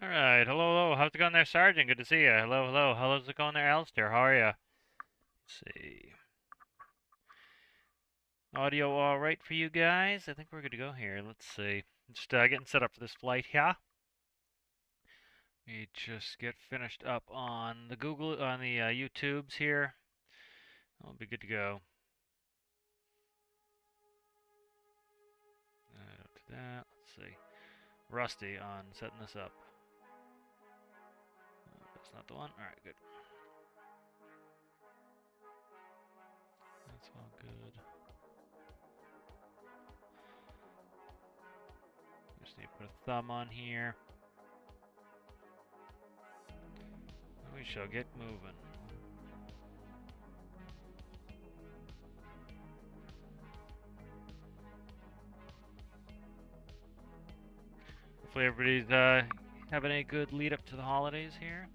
All right. Hello, hello. How's it going there, Sergeant? Good to see you. Hello, hello. How's it going there, Alistair? How are you? Let's see. Audio all right for you guys? I think we're good to go here. Let's see. Just getting set up for this flight here. We just get finished up on the YouTubes here. I'll be good to go. Don't do that. Let's see. Rusty on setting this up. That's not the one. All right, good. That's all good. Just need to put a thumb on here. We shall get moving. Hopefully everybody's having a good lead up to the holidays here.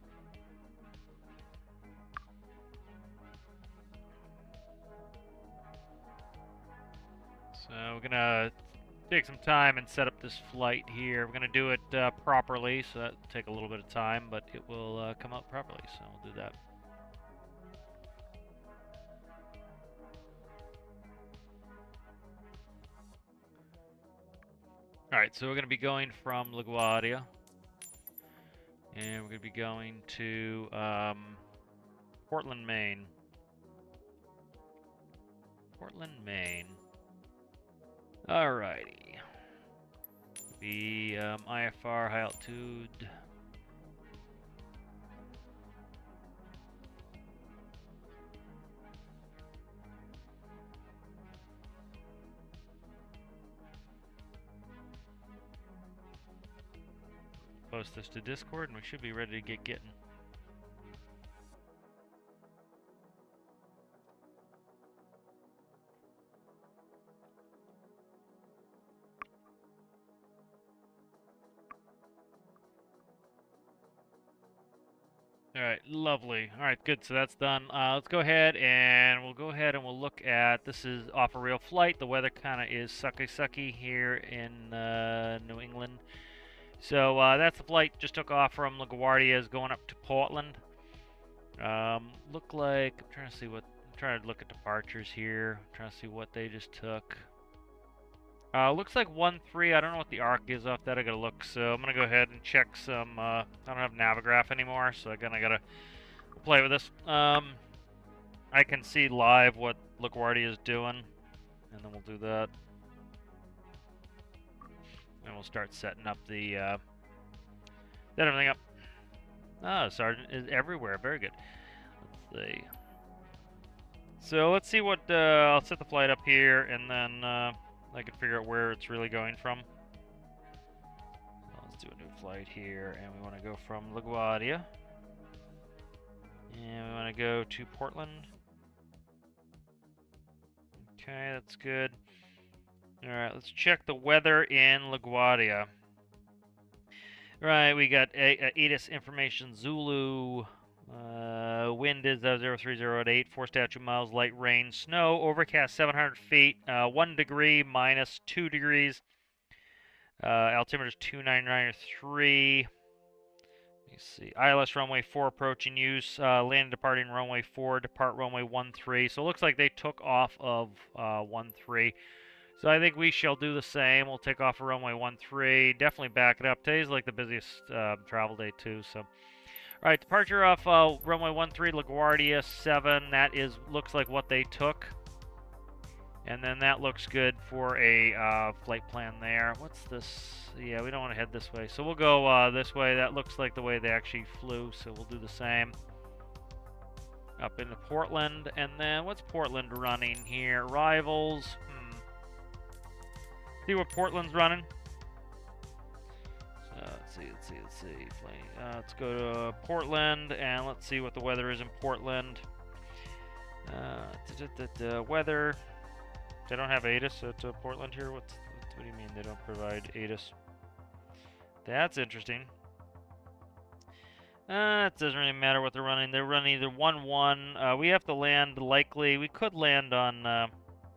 So we're gonna take some time and set up this flight here. We're gonna do it properly, so that'll take a little bit of time, but it will come out properly, so we'll do that. Alright, so we're gonna be going from LaGuardia, and we're gonna be going to Portland, Maine. Portland, Maine. Alrighty. The IFR high altitude. Post this to Discord and we should be ready to get getting. Alright, lovely. Alright, good. So that's done. Let's go ahead and we'll look at, this is off a real flight. The weather kind of is sucky here in New England. So that's the flight. Just took off from LaGuardia, is going up to Portland. Look like, I'm trying to look at departures here. I'm trying to see what they just took. Looks like 1-3. I don't know what the arc is off that. I gotta look. So I'm gonna go ahead and check some. I don't have Navigraph anymore, so again I gotta play with this. I can see live what LaGuardia is doing, and then we'll do that. And we'll start setting up the set everything up. Ah, Sergeant is everywhere. Very good. Let's see. So let's see what I'll set the flight up here, and then I can figure out where it's really going from. Let's do a new flight here, and we want to go from LaGuardia. And we want to go to Portland. Okay, that's good. Alright, let's check the weather in LaGuardia. Right, we got ATIS information Zulu. Wind is 030 4 statute miles, light rain, snow, overcast 700 feet, 1 degree minus 2 degrees. Altimeter is 2993. Let me see. ILS runway 4 approaching use. Landing departing runway 4, depart runway 13. So it looks like they took off of 13. So I think we shall do the same. We'll take off of runway 13. Definitely back it up. Today's like the busiest travel day too. So, all right, departure off runway 13, LaGuardia 7. That looks like what they took. And then that looks good for a flight plan there. What's this? Yeah, we don't want to head this way. So we'll go this way. That looks like the way they actually flew, so we'll do the same. Up into Portland. And then what's Portland running here? Arrivals. See what Portland's running. So let's see. Let's go to Portland, and let's see what the weather is in Portland. Weather. They don't have ATIS at Portland here? What do you mean they don't provide ATIS? That's interesting. It doesn't really matter what they're running. They're running either 1-1. We have to land likely. We could land on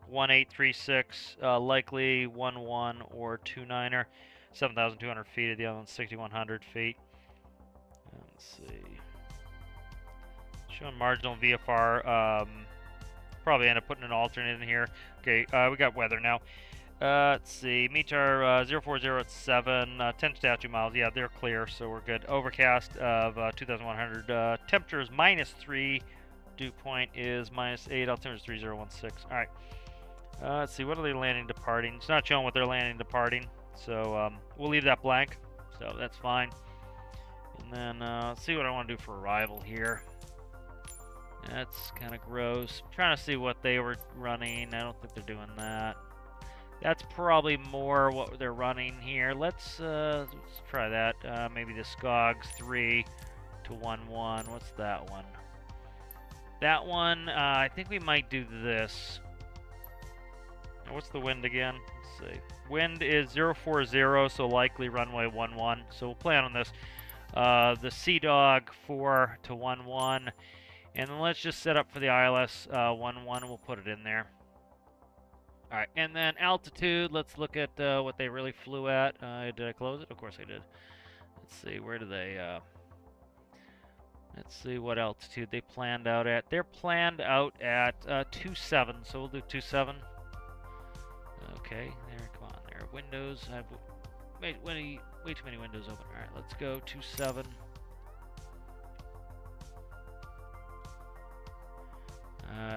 1836, likely 1-1 or 29er. 7,200 feet at the other one, 6,100 feet. see. Showing marginal VFR. Probably end up putting an alternate in here. Okay, we got weather now. Let's see. METAR 040 at 7, 10 statute miles. Yeah, they're clear, so we're good. Overcast of 2,100. Temperature is -3. Dew point is -8. Altimeter is 3016. All right. Let's see. What are they landing, departing? It's not showing what they're landing, departing. So we'll leave that blank. So that's fine. And then let's see what I want to do for arrival here. That's kind of gross. I'm trying to see what they were running. I don't think they're doing that. That's probably more what they're running here. Let's try that. Maybe the SCOGS 3 to 11. What's that one? That one, I think we might do this. What's the wind again? Let's see. Wind is 040, so likely runway 11. So we'll plan on this. The Sea-Dog 4 to 11. And then let's just set up for the ILS 11. We'll put it in there. All right, and then altitude. Let's look at what they really flew at. Did I close it? Of course I did. Let's see. Where do they... let's see what altitude they planned out at. They're planned out at 27, so we'll do 27. Okay, there. Come on, there. Windows. I have way too many windows open. All right, let's go 27.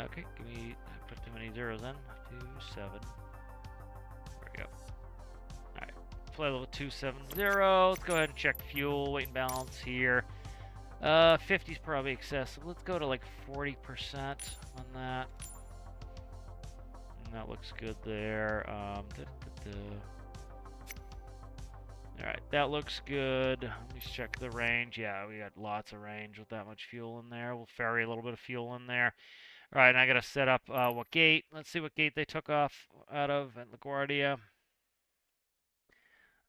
Okay, give me, I put too many zeros in. 27. There we go. Alright, flight level 270. Let's go ahead and check fuel, weight and balance here. 50 is probably excessive. Let's go to like 40% on that. And that looks good there. Alright, that looks good. Let me check the range. Yeah, we got lots of range with that much fuel in there. We'll ferry a little bit of fuel in there. All right, and I got to set up what gate. Let's see what gate they took off out of at LaGuardia.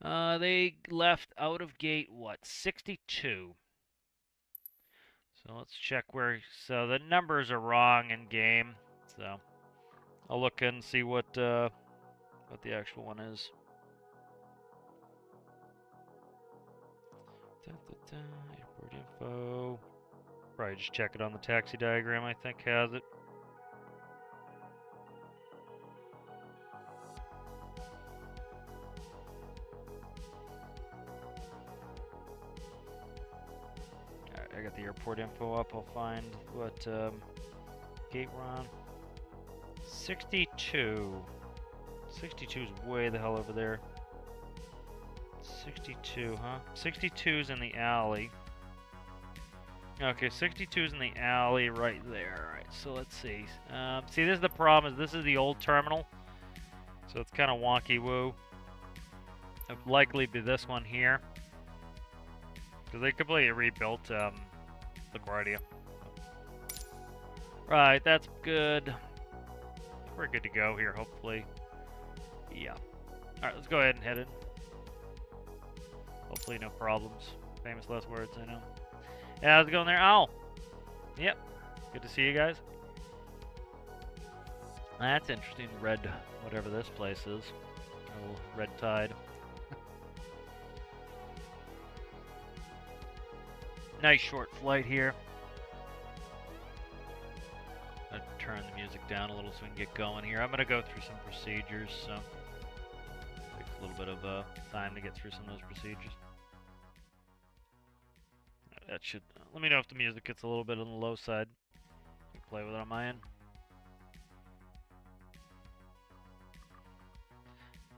They left out of gate, what, 62. So let's check where, so the numbers are wrong in game. So I'll look and see what the actual one is. Airport info. Probably just check it on the taxi diagram, I think has it. Alright, I got the airport info up. I'll find what gate we're on. 62. 62 is way the hell over there. 62, huh? 62's in the alley. Okay, 62's in the alley right there. All right, so let's see. See, this is the problem. Is this is the old terminal, so it's kind of wonky woo. It'd likely be this one here, because they completely rebuilt LaGuardia. Right, that's good. We're good to go here, hopefully. Yeah. All right, let's go ahead and head in. Hopefully, no problems. Famous last words, I know. Yeah, how's it going there? Ow! Yep. Good to see you guys. That's interesting. Red, whatever this place is. Oh, red tide. Nice short flight here. I'll turn the music down a little so we can get going here. I'm going to go through some procedures, so it takes a little bit of time to get through some of those procedures. That should, let me know if the music gets a little bit on the low side. I can play with it on my end.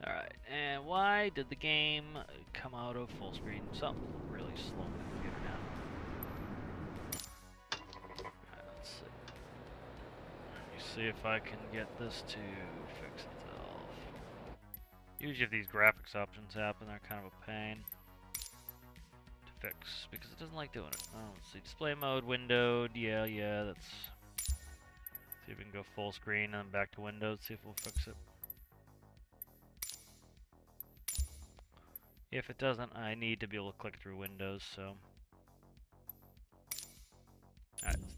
Alright, and why did the game come out of full screen? Something really slow on the computer now. Alright, let's see. Let me see if I can get this to fix itself. Usually if these graphics options happen, they're kind of a pain fix, because it doesn't like doing it. Oh, let's see, display mode, windowed, yeah, that's... See if we can go full screen and back to Windows, see if we'll fix it. If it doesn't, I need to be able to click through Windows, so...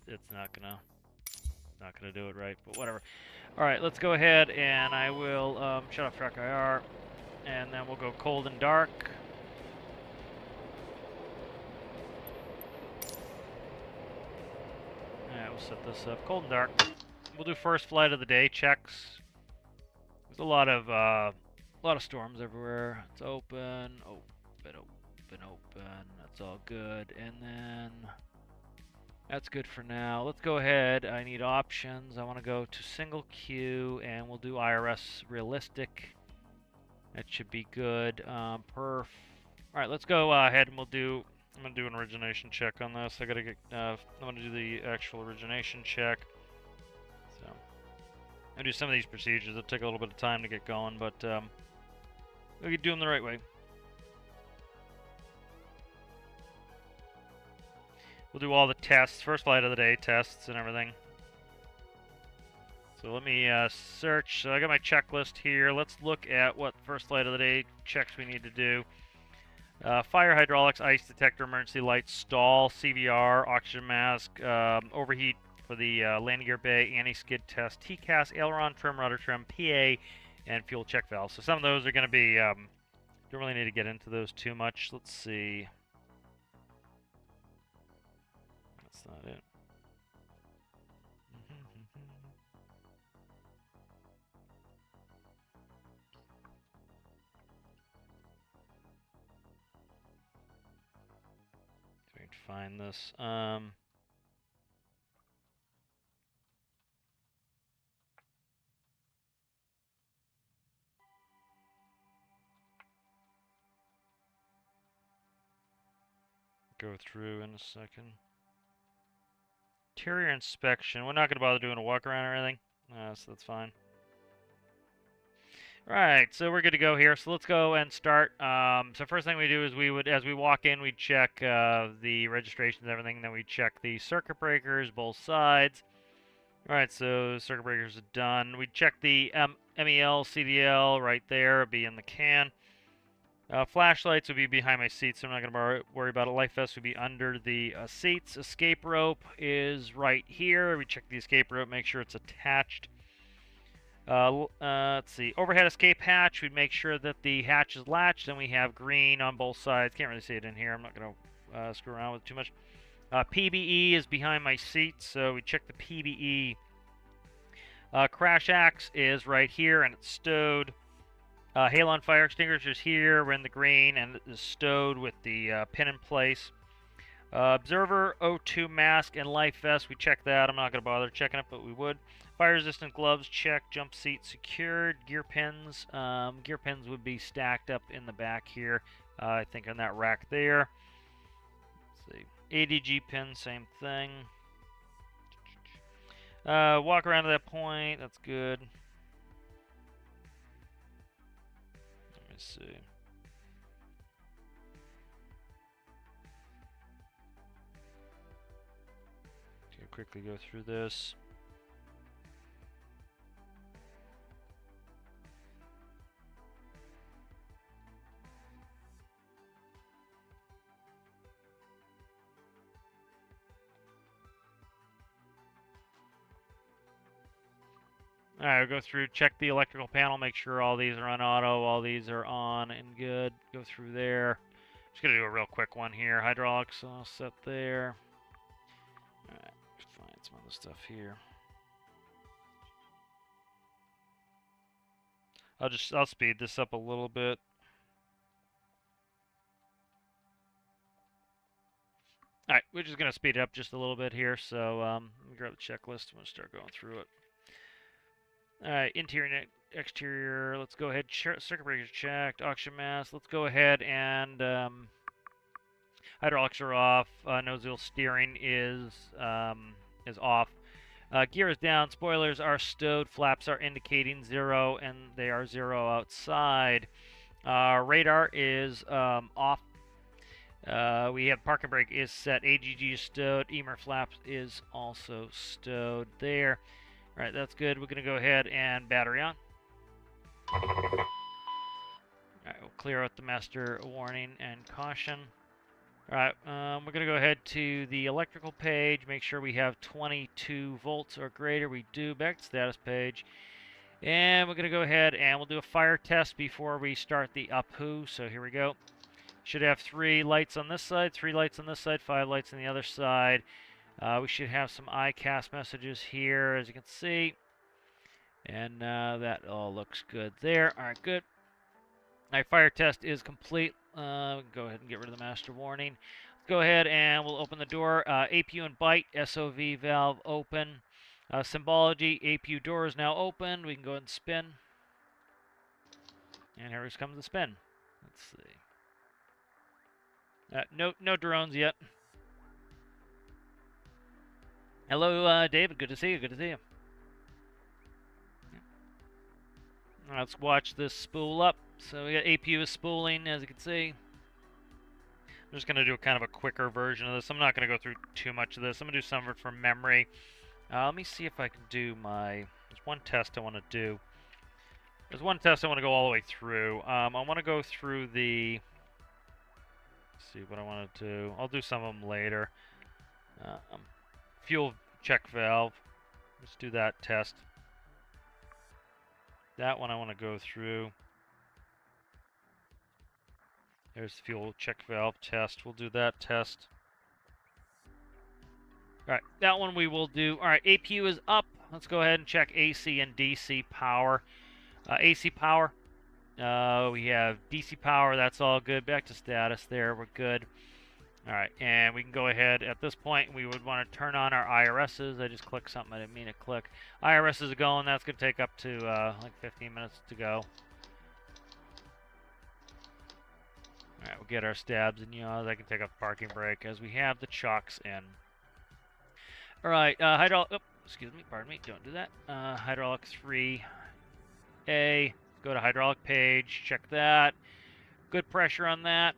It's not gonna do it right, but whatever. Alright, let's go ahead and I will shut off track IR, and then we'll go cold and dark. set this up. Cold and dark. We'll do first flight of the day checks. There's a lot of storms everywhere. It's open, open. That's all good. And then that's good for now. Let's go ahead. I need options. I want to go to single queue, and we'll do IRS realistic. That should be good. Perf. All right, let's go ahead and we'll do. I'm gonna do an origination check on this. I gotta get. I'm gonna do the actual origination check. So I'm gonna do some of these procedures. It'll take a little bit of time to get going, but we can do them the right way. We'll do all the tests, first flight of the day tests and everything. So let me search. So I got my checklist here. Let's look at what first flight of the day checks we need to do. Fire, hydraulics, ice detector, emergency lights, stall, CVR, oxygen mask, overheat for the landing gear bay, anti-skid test, TCAS, aileron trim, rudder trim, PA, and fuel check valve. So some of those are going to be, don't really need to get into those too much. Let's see. That's not it. Trying to find this. Go through in a second. Interior inspection. We're not going to bother doing a walk around or anything, so that's fine. Right, so we're good to go here. So let's go and start. So first thing we do is we would, as we walk in, we'd check the registrations and everything. Then we check the circuit breakers, both sides. All right, so circuit breakers are done. We check the MEL, CDL right there. It'll be in the can. Flashlights would be behind my seats, so I'm not going to worry about it. Life vest would be under the seats. Escape rope is right here. We check the escape rope, make sure it's attached. Let's see. Overhead escape hatch, we'd make sure that the hatch is latched, and we have green on both sides. Can't really see it in here. I'm not going to screw around with it too much. PBE is behind my seat, so we check the PBE. Crash axe is right here, and it's stowed. Halon fire extinguisher is here. We're in the green, and it is stowed with the pin in place. Observer, O2 mask, and life vest. We check that. I'm not going to bother checking it, but we would. Fire resistant gloves, check. Jump seat secured. Gear pins. Gear pins would be stacked up in the back here. I think on that rack there. Let's see. ADG pin, same thing. Walk around to that point. That's good. Let me see. Okay, quickly go through this. Alright, we'll go through, check the electrical panel, make sure all these are on auto, all these are on and good. Go through there. Just gonna do a real quick one here. Hydraulics all set there. Alright, find some other stuff here. I'll speed this up a little bit. Alright, we're just gonna speed it up just a little bit here, so let me grab the checklist. I'm gonna start going through it. Alright, interior and exterior. Let's go ahead. Circuit breakers checked. Oxygen mask. Let's go ahead and hydraulics are off. Nose steering is off. Gear is down. Spoilers are stowed. Flaps are indicating 0, and they are 0 outside. Radar is off. We have parking brake is set. AGG is stowed. EMER flaps is also stowed there. All right, that's good. We're going to go ahead and battery on. All right, we'll clear out the master warning and caution. All right, we're going to go ahead to the electrical page, make sure we have 22 volts or greater. We do. Back to status page. And we're going to go ahead and we'll do a fire test before we start the UPHU. So here we go. Should have 3 lights on this side, 3 lights on this side, 5 lights on the other side. We should have some iCast messages here, as you can see. And that all looks good there. All right, good. All right, fire test is complete. We can go ahead and get rid of the master warning. Let's go ahead and we'll open the door. APU and byte, SOV valve open. Symbology, APU door is now open. We can go ahead and spin. And here comes the spin. Let's see. No drones yet. Hello, David. Good to see you. Good to see you. Let's watch this spool up. So we got APU is spooling, as you can see. I'm just going to do kind of a quicker version of this. I'm not going to go through too much of this. I'm going to do some of it from memory. Let me see if I can do my... There's one test I want to do. There's one test I want to go all the way through. I want to go through the... Let's see what I want to do. I'll do some of them later. Fuel check valve. Let's do that test. That one I want to go through. There's the fuel check valve test. We'll do that test. All right, that one we will do. All right, APU is up. Let's go ahead and check AC and DC power. AC power. We have DC power. That's all good. Back to status there. We're good. All right, and we can go ahead at this point. We would want to turn on our IRSs. I just clicked something I didn't mean to click. IRSs are going. That's going to take up to like 15 minutes to go. All right, we'll get our stabs and yaws. I can take a parking brake as we have the chocks in. All right, hydraulic. Oh, excuse me. Pardon me. Don't do that. Hydraulic 3A. Go to hydraulic page. Check that. Good pressure on that.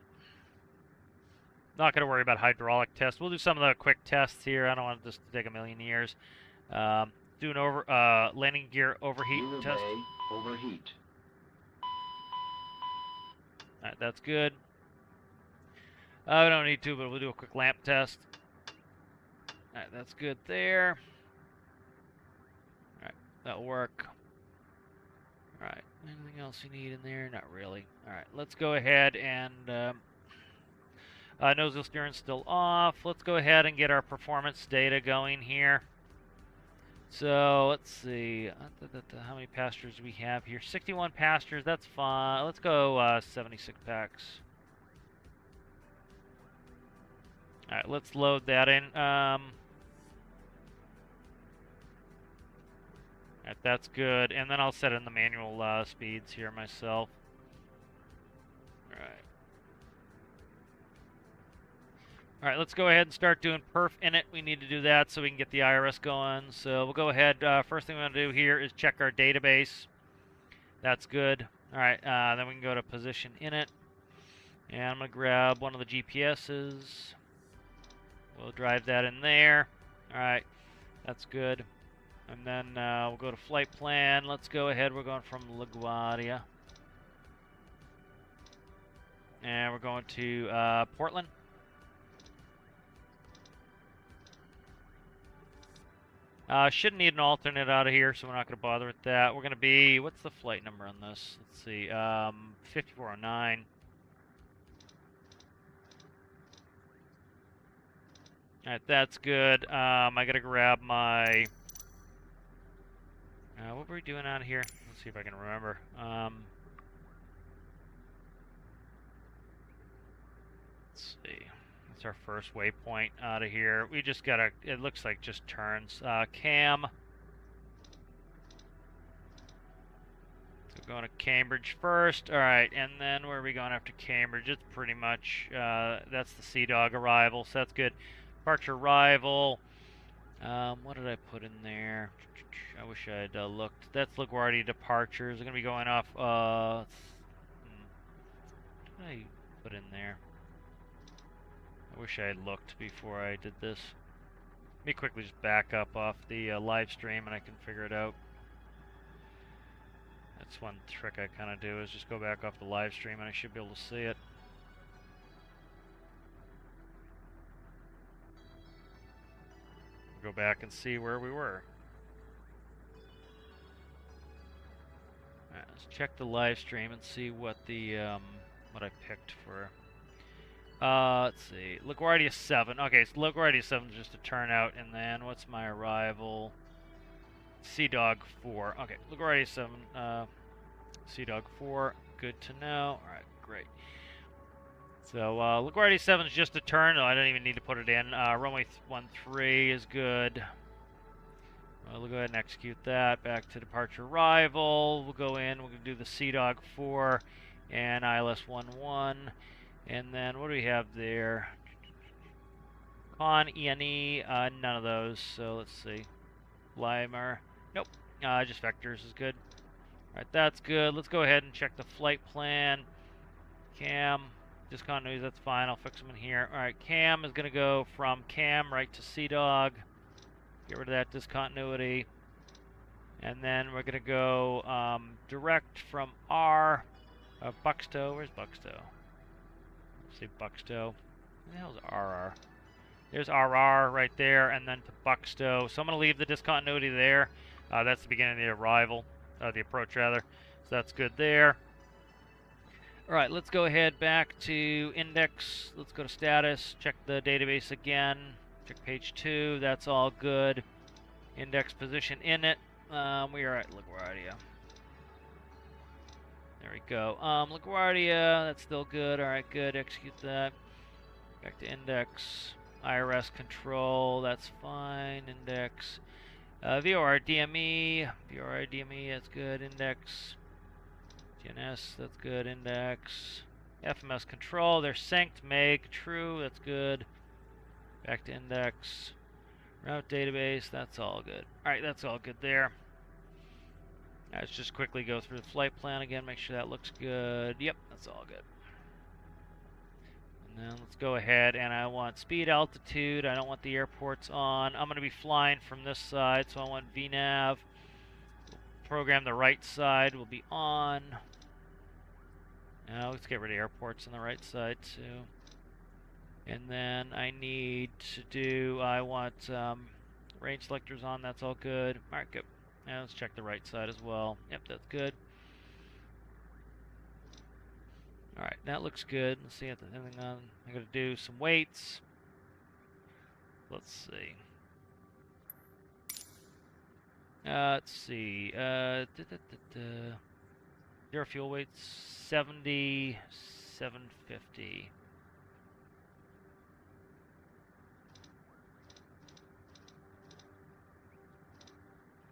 Not going to worry about hydraulic tests. We'll do some of the quick tests here. I don't want this to take a million years. Do an landing gear overheat test. Overheat. All right, that's good. We don't need to, but we'll do a quick lamp test. All right, that's good there. All right, that'll work. All right, anything else you need in there? Not really. All right, let's go ahead and... nozzle steering's still off. Let's go ahead and get our performance data going here. So let's see, how many pastures do we have here? 61 pastures, that's fine. Let's go 76 packs. All right, let's load that in. All right, that's good. And then I'll set in the manual speeds here myself. All right. All right, let's go ahead and start doing perf init. We need to do that so we can get the IRS going. So we'll go ahead. First thing we want to do here is check our database. That's good. All right, then we can go to position init. And I'm going to grab one of the GPSs. We'll drive that in there. All right, that's good. And then we'll go to flight plan. Let's go ahead. We're going from LaGuardia. And we're going to Portland. Shouldn't need an alternate out of here, so we're not going to bother with that. We're going to be, what's the flight number on this? Let's see, 5409. Alright, that's good. I got to grab my... what were we doing out here? Let's see if I can remember. Let's see. That's our first waypoint out of here. We just gotta, it looks like just turns. Cam. So going to Cambridge first. Alright, and then where are we going after Cambridge? It's pretty much, that's the Sea Dog arrival, so that's good. Departure arrival. What did I put in there? I wish I had looked. That's LaGuardia departures. I'm going to be going off, what did I put in there? I wish I had looked before I did this. Let me quickly just back up off the live stream and I can figure it out. That's one trick I kind of do, is just go back off the live stream and I should be able to see it. Go back and see where we were. Alright, let's check the live stream and see what the what I picked for Let's see. LaGuardia 7. Okay, so LaGuardia 7 is just a turnout, and then what's my arrival? Sea Dog 4. Okay, LaGuardia 7. Sea Dog 4. Good to know. Alright, great. So, LaGuardia 7 is just a turn. Oh, I don't even need to put it in. Runway 13 is good. We'll go ahead and execute that. Back to departure arrival. We'll go in. We're going to do the Sea Dog 4 and ILS 11. And then what do we have there? Con, ENE, none of those. So let's see. Limer. Nope. Just vectors is good. Alright, that's good. Let's go ahead and check the flight plan. Cam. Discontinuities, that's fine. I'll fix them in here. Alright, cam is going to go from cam right to Sea Dog. Get rid of that discontinuity. And then we're going to go direct from R. Buxto. Where's Buxto? Let's see, Buxto. Where the hell is RR? There's RR right there, and then to Buxto. So I'm going to leave the discontinuity there. That's the beginning of the arrival. The approach, rather. So that's good there. Alright, let's go ahead back to index. Let's go to status. Check the database again. Check page 2. That's all good. Index position in it. We are at LaGuardia. There we go. LaGuardia, that's still good. Alright, good. Execute that. Back to index. IRS control, that's fine. Index. VOR DME. VOR DME, that's good. Index. GNS, that's good. Index. FMS control, they're synced. Meg, true, that's good. Back to index. Route database, that's all good. Alright, that's all good there. Let's just quickly go through the flight plan again, make sure that looks good. Yep, that's all good. And then let's go ahead, and I want speed, altitude. I don't want the airports on. I'm going to be flying from this side, so I want VNAV. Program the right side will be on. Now let's get rid of airports on the right side too. And then I need to do, I want range selectors on, that's all good. Alright, good. Now let's check the right side as well. Yep, that's good. Alright, that looks good. Let's see if there's anything on. I'm going to do some weights. Let's see. Let's see. Zero fuel weights, 70, 750.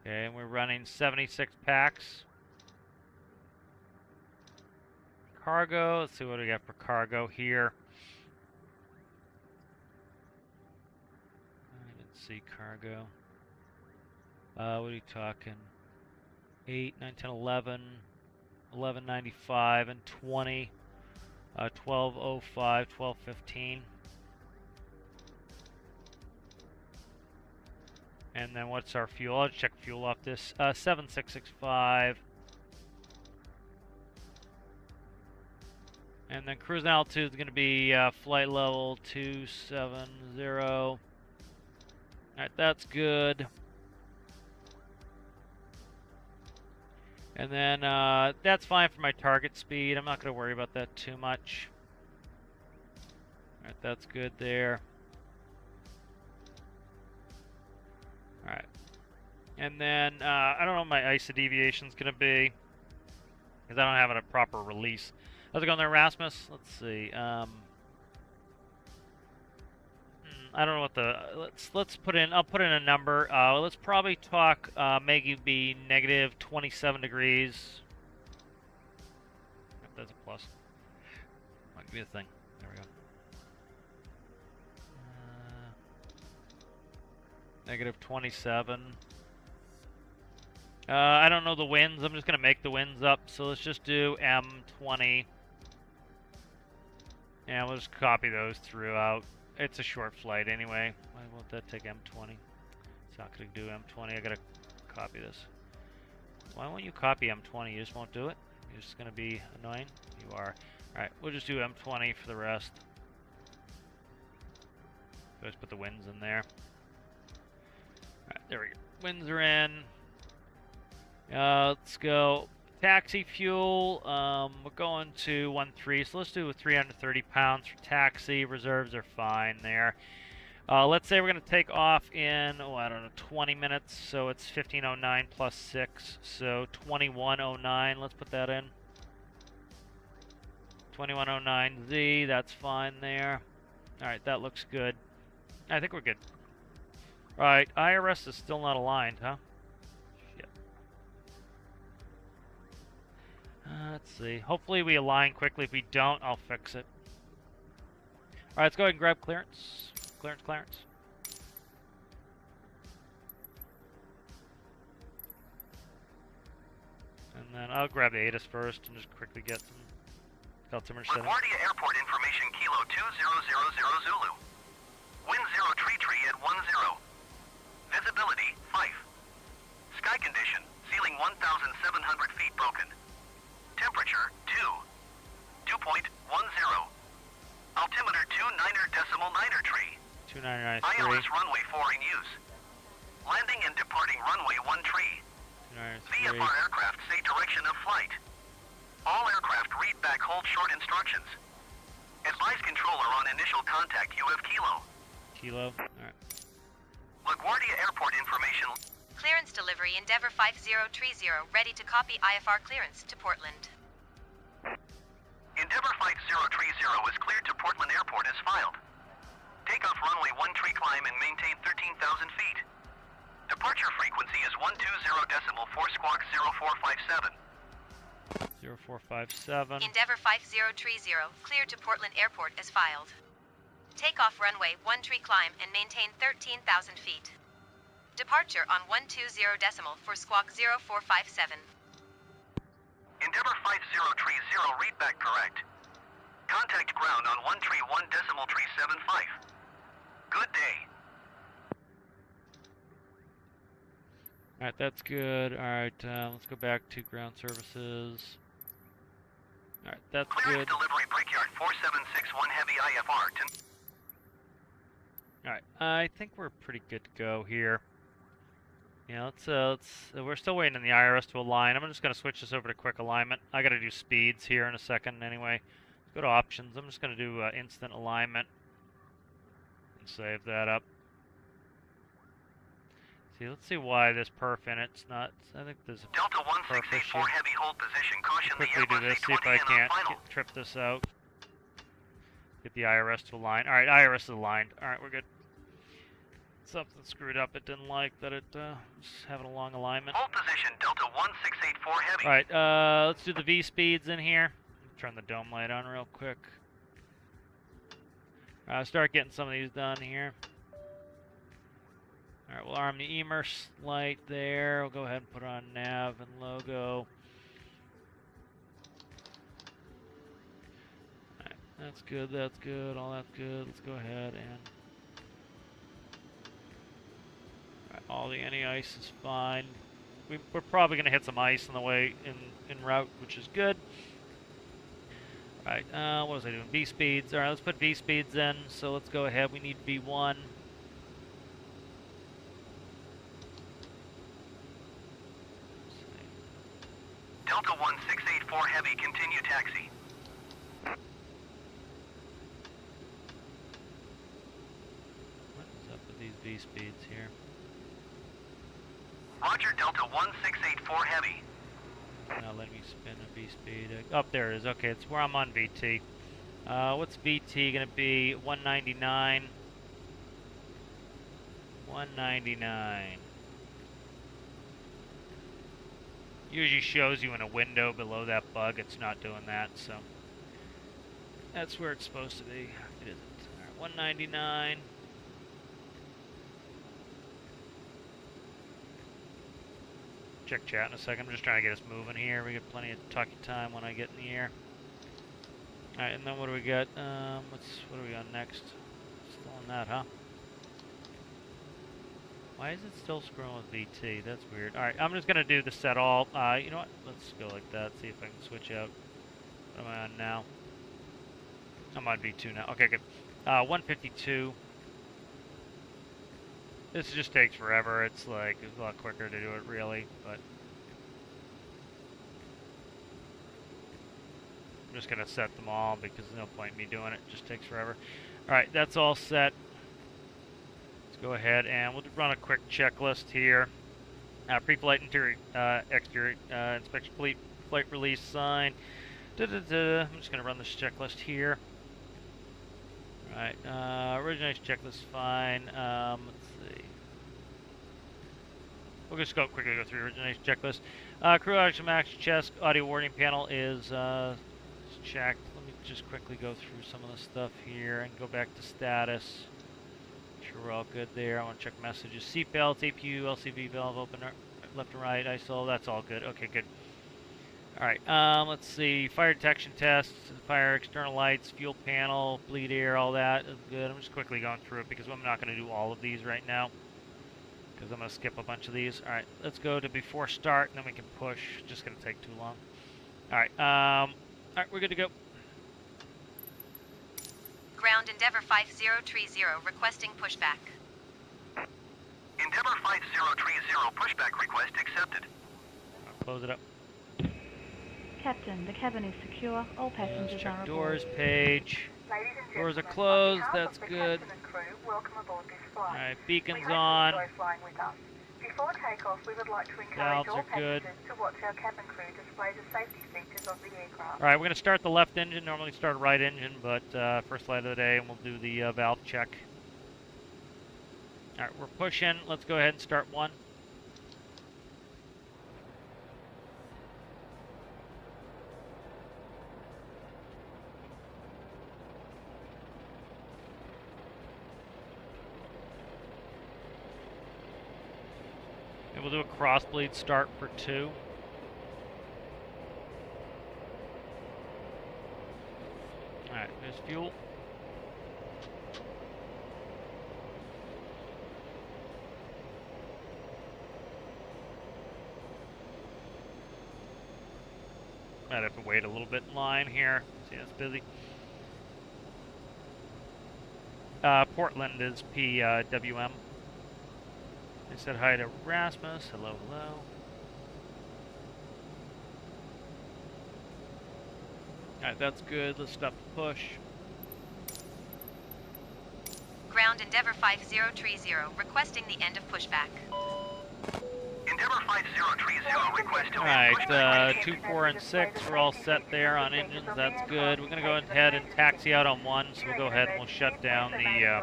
Okay, and we're running 76 packs. Cargo, let's see what we got for cargo here. I didn't see cargo. What are you talking? 8, 9, 10, 11, 11.95, and 20. 12.05, 12.15. And then what's our fuel? I'll check fuel off this. 7665. And then cruising altitude is going to be flight level 270. Alright, that's good. And then that's fine for my target speed. I'm not going to worry about that too much. Alright, that's good there. Alright. And then I don't know what my ISA deviation is going to be, because I don't have a proper release. How's it going there, Rasmus? Let's see. I don't know what the let's put in. I'll put in a number. Let's probably talk maybe negative 27 degrees. If that's a plus, might be a thing. There we go. Negative 27. I don't know the winds. I'm just gonna make the winds up. So let's just do M20. And we'll just copy those throughout. It's a short flight anyway. Why won't that take M20? It's not going to do M20. I got to copy this. Why won't you copy M20? You just won't do it? You're just going to be annoying? You are. Alright, we'll just do M20 for the rest. Let's put the winds in there. Alright, there we go. Winds are in. Let's go. Taxi fuel, we're going to 1.3, so let's do 330 pounds for taxi. Reserves are fine there. Let's say we're going to take off in, I don't know, 20 minutes, so it's 1509 plus 6, so 2109, let's put that in. 2109Z, that's fine there. Alright, that looks good. I think we're good. Alright, IRS is still not aligned, huh? Shit. Let's see. Hopefully we align quickly. If we don't, I'll fix it. Alright, let's go ahead and grab clearance. Clearance. And then I'll grab the ATIS first and just quickly get some altimeter settings. LaGuardia Airport information, Kilo 2000 Zulu. Wind 0 tree at 10. Visibility 5. Sky condition, ceiling 1,700 feet broken. Temperature 2.10. Altimeter 29.9 tree. 2993. ILS runway 4 in use. Landing and departing runway 1 tree. VFR aircraft say direction of flight. All aircraft read back hold short instructions. Advise controller on initial contact UF Kilo. Kilo, alright. LaGuardia Airport information. Clearance delivery Endeavour 5030, ready to copy IFR clearance to Portland. Endeavour 5030 is cleared to Portland Airport as filed. Takeoff runway 1 tree climb and maintain 13,000 feet. Departure frequency is 120.4 squawk 0457. 0457. Endeavour 5030, cleared to Portland Airport as filed. Takeoff runway 1 tree climb and maintain 13,000 feet. Departure on 120.4 squawk 0457. Endeavour 5030, read back correct. Contact ground on 131.375. Good day. Alright, that's good. Alright, let's go back to ground services. Alright, that's Clearance good. delivery Brickyard 4761 heavy IFR to... Alright, I think we're pretty good to go here. Yeah, we're still waiting on the IRS to align. I'm just going to switch this over to quick alignment. I got to do speeds here in a second anyway. Let's go to options. I'm just going to do instant alignment and save that up. See, let's see why this perf in it's not. I think there's a Delta perf issue. 1684 heavy hold position. Caution the Quickly do Airbus this. See if A20 I and on can't final. trip this out. Get the IRS to align. All right, IRS is aligned. All right, we're good. Something screwed up. It didn't like that it was having a long alignment. Hold position Delta 1684 heavy. All right, let's do the V speeds in here. Turn the dome light on real quick. Start getting some of these done here. All right, we'll arm the EMERS light there. We'll go ahead and put on nav and logo. All right, that's good. That's good. All that's good. Let's go ahead and. All the anti-ice is fine. We're probably going to hit some ice on the way in route, which is good. Alright, what was I doing? V speeds. Alright, let's put V speeds in. So let's go ahead. We need V1. Delta 1684 heavy, continue taxi. What is up with these V speeds here? Roger, Delta 1684 heavy. Now let me spin a V speed. Oh, there it is. Okay, it's where I'm on VT. What's VT going to be? 199. 199. Usually shows you in a window below that bug. It's not doing that, so that's where it's supposed to be. It isn't. All right, 199. Check chat in a second. I'm just trying to get us moving here. We got plenty of talking time when I get in the air. Alright, and then what do we got? What are we on next? Still on that, huh? Why is it still scrolling with VT? That's weird. Alright, I'm just gonna do the set all. You know what? Let's go like that. See if I can switch out. What am I on now? I'm on V2 now. Okay, good. 152. This just takes forever. It's like a lot quicker to do it, really, but I'm just going to set them all because there's no point in me doing it. It just takes forever. Alright, that's all set. Let's go ahead and we'll run a quick checklist here. Pre-flight interior, exterior inspection flight release sign. I'm just going to run this checklist here. Alright, origination checklist fine. Let's see. We'll just quickly go through the origination checklist. Crew audio max chest audio warning panel is checked. Let me just quickly go through some of the stuff here and go back to status. Make sure we're all good there. I want to check messages. Seatbelts, APU, LCV valve open left and right, ISO. That's all good. Okay, good. Alright, let's see. Fire detection tests, fire external lights, fuel panel, bleed air, all that is good. I'm just quickly going through it because I'm not going to do all of these right now, because I'm going to skip a bunch of these. Alright, let's go to before start, and then we can push. It's just going to take too long. Alright, alright, we're good to go. Ground Endeavour 5030 requesting pushback. Endeavour 5030 pushback request accepted. I'll close it up. Captain, the cabin is secure. All passengers Check are aboard. doors page. Doors are closed. That's good. Alright, beacons on. Before takeoff, we would like to encourage Valves all are good. passengers to watch our cabin crew display the safety features of the aircraft. Alright, we're going to start the left engine. Normally start a right engine, but first flight of the day, and we'll do the valve check. Alright, we're pushing. Let's go ahead and start one. And we'll do a crossbleed start for 2. Alright, there's fuel. Might have to wait a little bit in line here. See, it's busy. Portland is PWM. I said hi to Rasmus. Hello, hello. Alright, that's good. Let's stop the push. Ground Endeavour 5030 requesting the end of pushback. Endeavour 5030 request. Alright, 2, 4, and 6. We're all set there on engines. That's good. We're going to go ahead and taxi out on 1, so we'll go ahead and we'll shut down the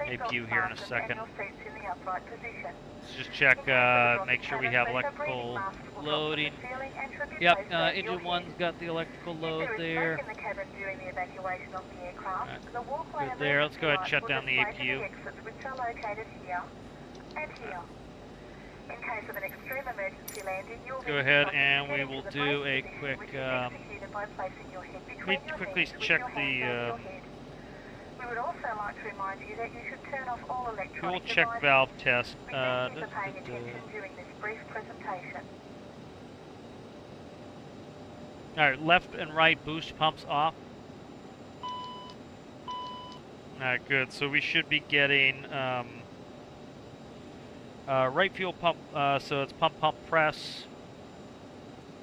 APU here in a second. Let's just check, make sure we have electrical loading. Yep, engine 1's got the electrical load there. Right, good there. Let's go ahead and shut down the APU. Let's go ahead and we will do a quick, let me quickly check the, we would also like to remind you that you should turn off all electronic fuel check valve test. We thank you for paying attention during this brief presentation. Alright, left and right boost pumps off. Alright, good. So we should be getting right fuel pump, so it's pump, pump, press.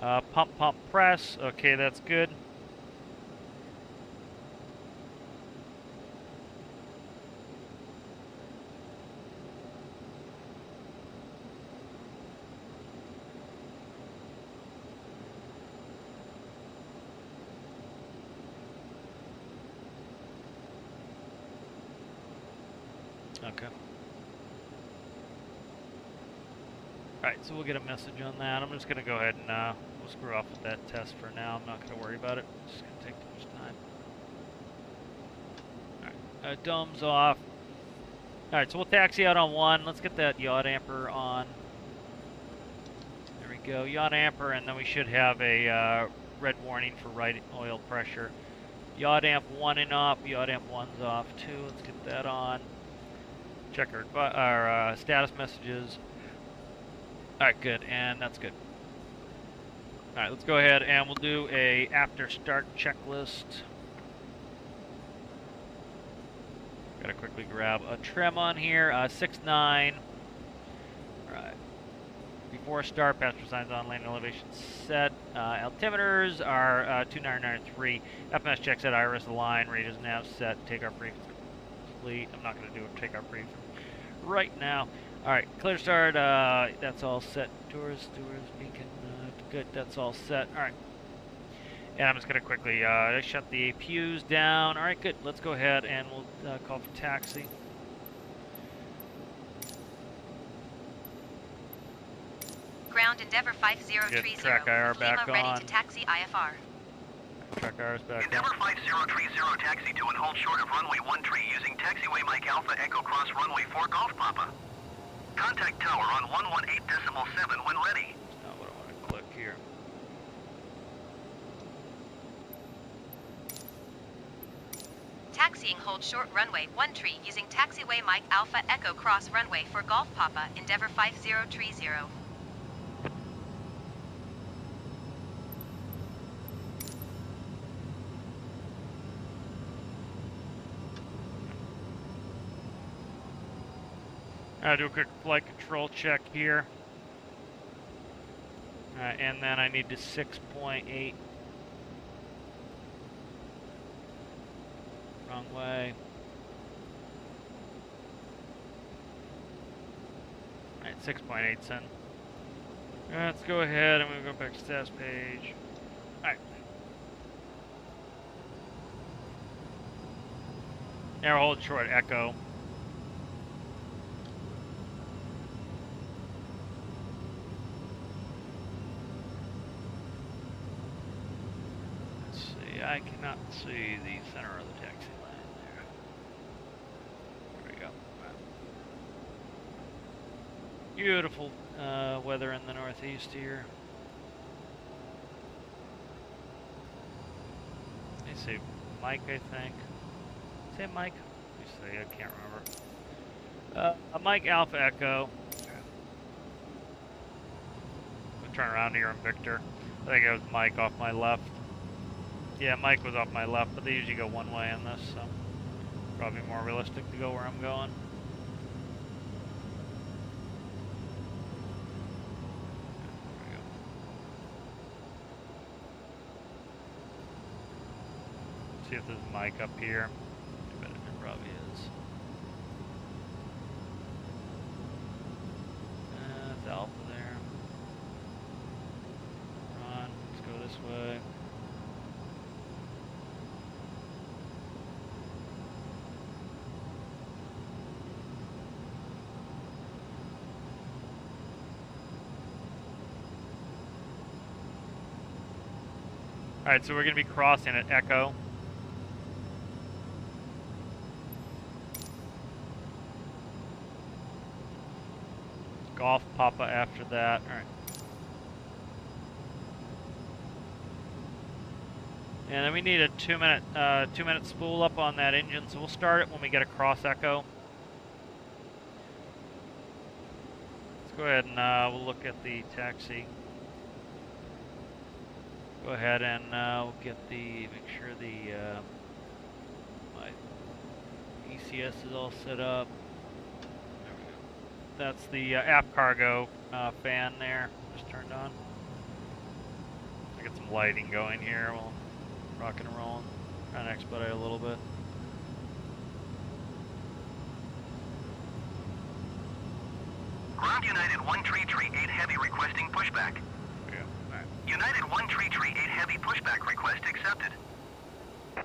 Pump, pump, press. Okay, that's good. Okay. Alright, so we'll get a message on that. I'm just going to go ahead and we'll screw off with that test for now. I'm not going to worry about it. It's just going to take too much time. Alright, dome's off. Alright, so we'll taxi out on 1. Let's get that yaw damper on. There we go, yaw damper, and then we should have a red warning for right oil pressure. Yaw damp 1 and off, yaw damp 1's off too. Let's get that on. Check our status messages. Alright, good, and that's good. Alright, let's go ahead and we'll do a after start checklist. Gotta quickly grab a trim on here, 6.9. Alright. before start. Passenger signs on, landing elevation set. Altimeters are 2993. FMS checks at iris line. Radios nav set. Takeoff brief complete. I'm not going to do a takeoff brief right now. Alright, clear start. That's all set. Doors, beacon. Good, that's all set. Alright. And I'm just going to quickly shut the APUs down. Alright, good. Let's go ahead and we'll call for taxi. Ground Endeavour 5030. Get track IR back Lima ready on. to taxi IFR. Track IR is back Endeavour on. 5030 taxi to and hold short of runway 13 using taxiway Mike Alpha Echo Cross runway 4 Golf Papa. Contact tower on 118.7 when ready. That's not what I want to click here. Taxiing hold short runway 13 using taxiway Mike Alpha Echo Cross runway for Golf Papa, Endeavour 5030. I'll do a quick flight control check here. And then I need to 6.8. Wrong way. Alright, 6.8's in. Let's go ahead and we'll go back to status page. Alright. Now we're holding short echo. I cannot see the center of the taxi line there. There we go. Beautiful weather in the northeast here. They say Mike, I think. Say Mike? Let me see, I can't remember. Mike Alpha Echo. I'll turn around here and Victor. I think it was Mike off my left. Yeah, Mike was off my left, but they usually go one way on this, so probably more realistic to go where I'm going. There we go. See if there's Mike up here. I bet it probably is. That's Alpha there. Run, let's go this way. Alright, so we're going to be crossing at Echo. Golf Papa after that. Alright. And then we need a 2-minute spool up on that engine, so we'll start it when we get across Echo. Let's go ahead and we'll look at the taxi. Go ahead and we'll get make sure the my ECS is all set up. There we go. That's the aft cargo fan there, just turned on. I get some lighting going here while rocking and rolling. Trying to expedite a little bit. Ground United 1338 Heavy requesting pushback. United 1338 Heavy pushback request accepted. And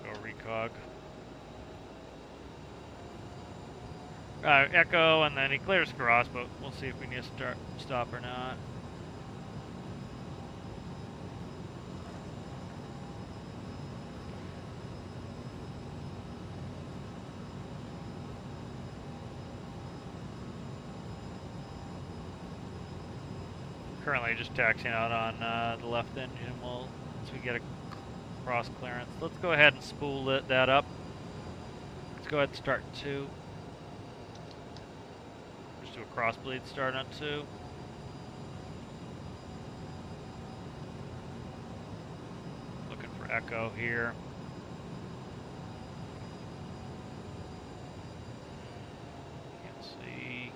we'll go recog. Echo, and then he clears cross, but we'll see if we need to stop or not. Currently just taxiing out on the left engine once we get a cross clearance. Let's go ahead and spool that up. Let's go ahead and start 2. Just do a cross bleed start on 2. Looking for echo here. Can't see.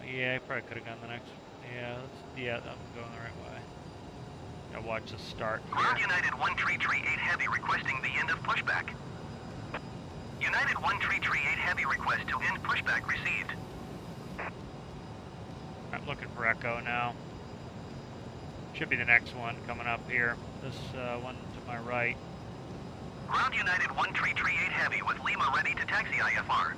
Yeah, I probably could have gone the next. Yeah, I'm going the right way. Now watch the start here. Ground United 1338 Heavy requesting the end of pushback. United 1338 Heavy request to end pushback received. I'm looking for Echo now. Should be the next one coming up here. This one to my right. Ground United 1338 Heavy with Lima ready to taxi IFR.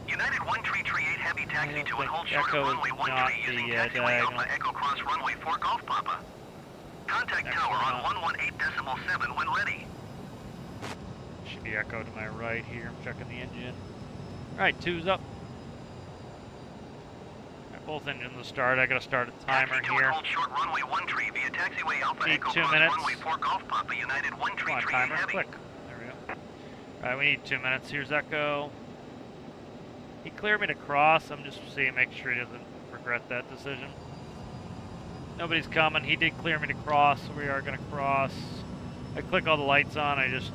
United 1338 Heavy taxi to and hold short of runway 13 using taxiway Alpha Echo Cross runway 4 Golf Papa. Contact tower on 118.7 when ready. Should be Echo to my right here. I'm checking the engine. Alright, 2's up. Right, both engines will start. I gotta start a timer taxi to here. And hold short runway 13 via taxiway Alpha Need Echo 2 Cross minutes. runway 4 Golf Papa United 1338 Come on, timer, Heavy. click. There we go. Alright, we need 2 minutes. Here's Echo. He cleared me to cross. I'm just seeing, make sure he doesn't regret that decision. Nobody's coming. He did clear me to cross, so we are going to cross. I click all the lights on. I just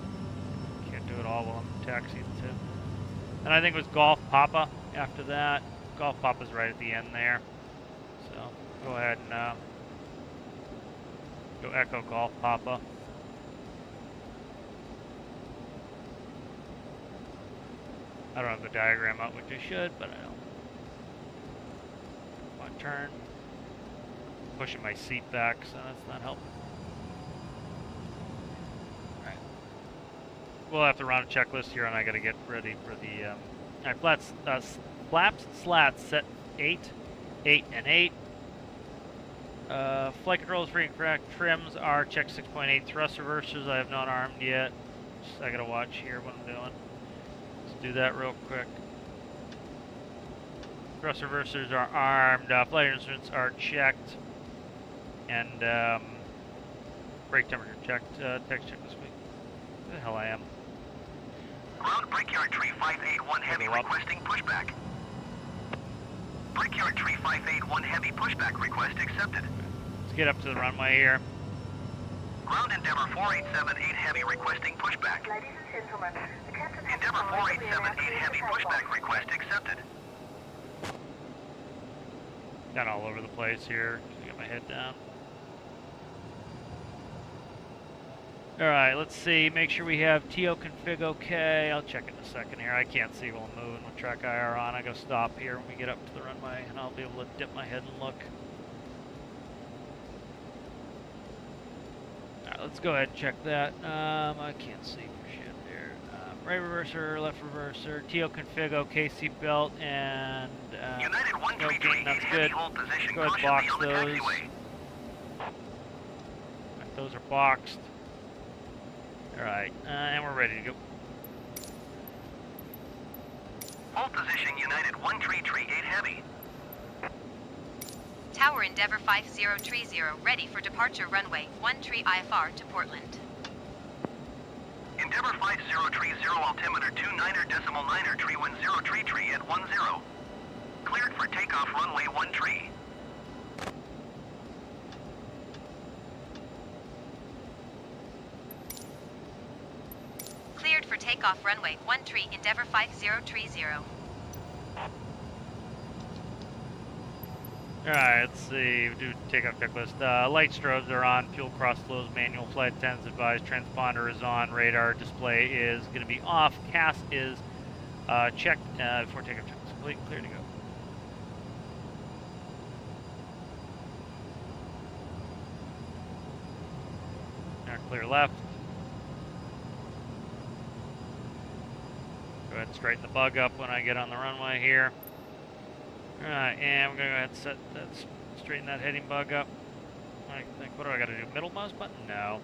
can't do it all while I'm taxiing too. And I think it was Golf Papa after that. Golf Papa's right at the end there. So go ahead and go Echo Golf Papa. I don't have the diagram out, which I should, but I don't. My turn. Pushing my seat back, so that's not helping. Alright. We'll have to run a checklist here, and I gotta get ready for the, Alright, flaps, slats, set 8, 8, and 8. Flight controls, free and correct. Trims are check 6.8. Thrust reversers, I have not armed yet. So I gotta watch here what I'm doing. Do that real quick. Thrust reversers are armed. Flight instruments are checked, and brake temperature checked. Text check this week. Where the hell I am? Ground Brickyard Tree 581 Heavy requesting pushback. Brickyard Tree 581 Heavy pushback request accepted. Let's get up to the runway here. Ground Endeavor 4878 Heavy requesting pushback. Ladies and gentlemen, the captain has Endeavor advised that we are now 4878 clear Heavy for takeoff. pushback request accepted. Got all over the place here. Just get my head down. Alright, let's see. Make sure we have TO config okay. I'll check in a second here. I can't see while I'm moving with track IR on. I gotta stop here when we get up to the runway, and I'll be able to dip my head and look. Alright, let's go ahead and check that. I can't see for shit there. Right reverser, left reverser, TO config okay, seatbelt, and United no 1338 gain, that's Heavy good. hold position. Go ahead and Caution box be on the those. taxiway. Right, those are boxed. Alright, and we're ready to go. Hold position United 1338 Heavy. Tower Endeavor 5030 ready for departure runway 13 IFR to Portland. Endeavor 5030 altimeter 29.9 tree wind 0 tree at 10. Cleared for takeoff runway 13. Cleared for takeoff runway 13 Endeavor 5030. Alright, let's see. We do takeoff checklist. Light strobes are on. Fuel cross flows. Manual flight attendants advised. Transponder is on. Radar display is going to be off. CAS is checked before takeoff checklist complete. Clear to go. Now clear left. Go ahead and straighten the bug up when I get on the runway here. Alright, and we're going to go ahead and set that, straighten that heading bug up. I think, what do I got to do? Middle mouse button? No.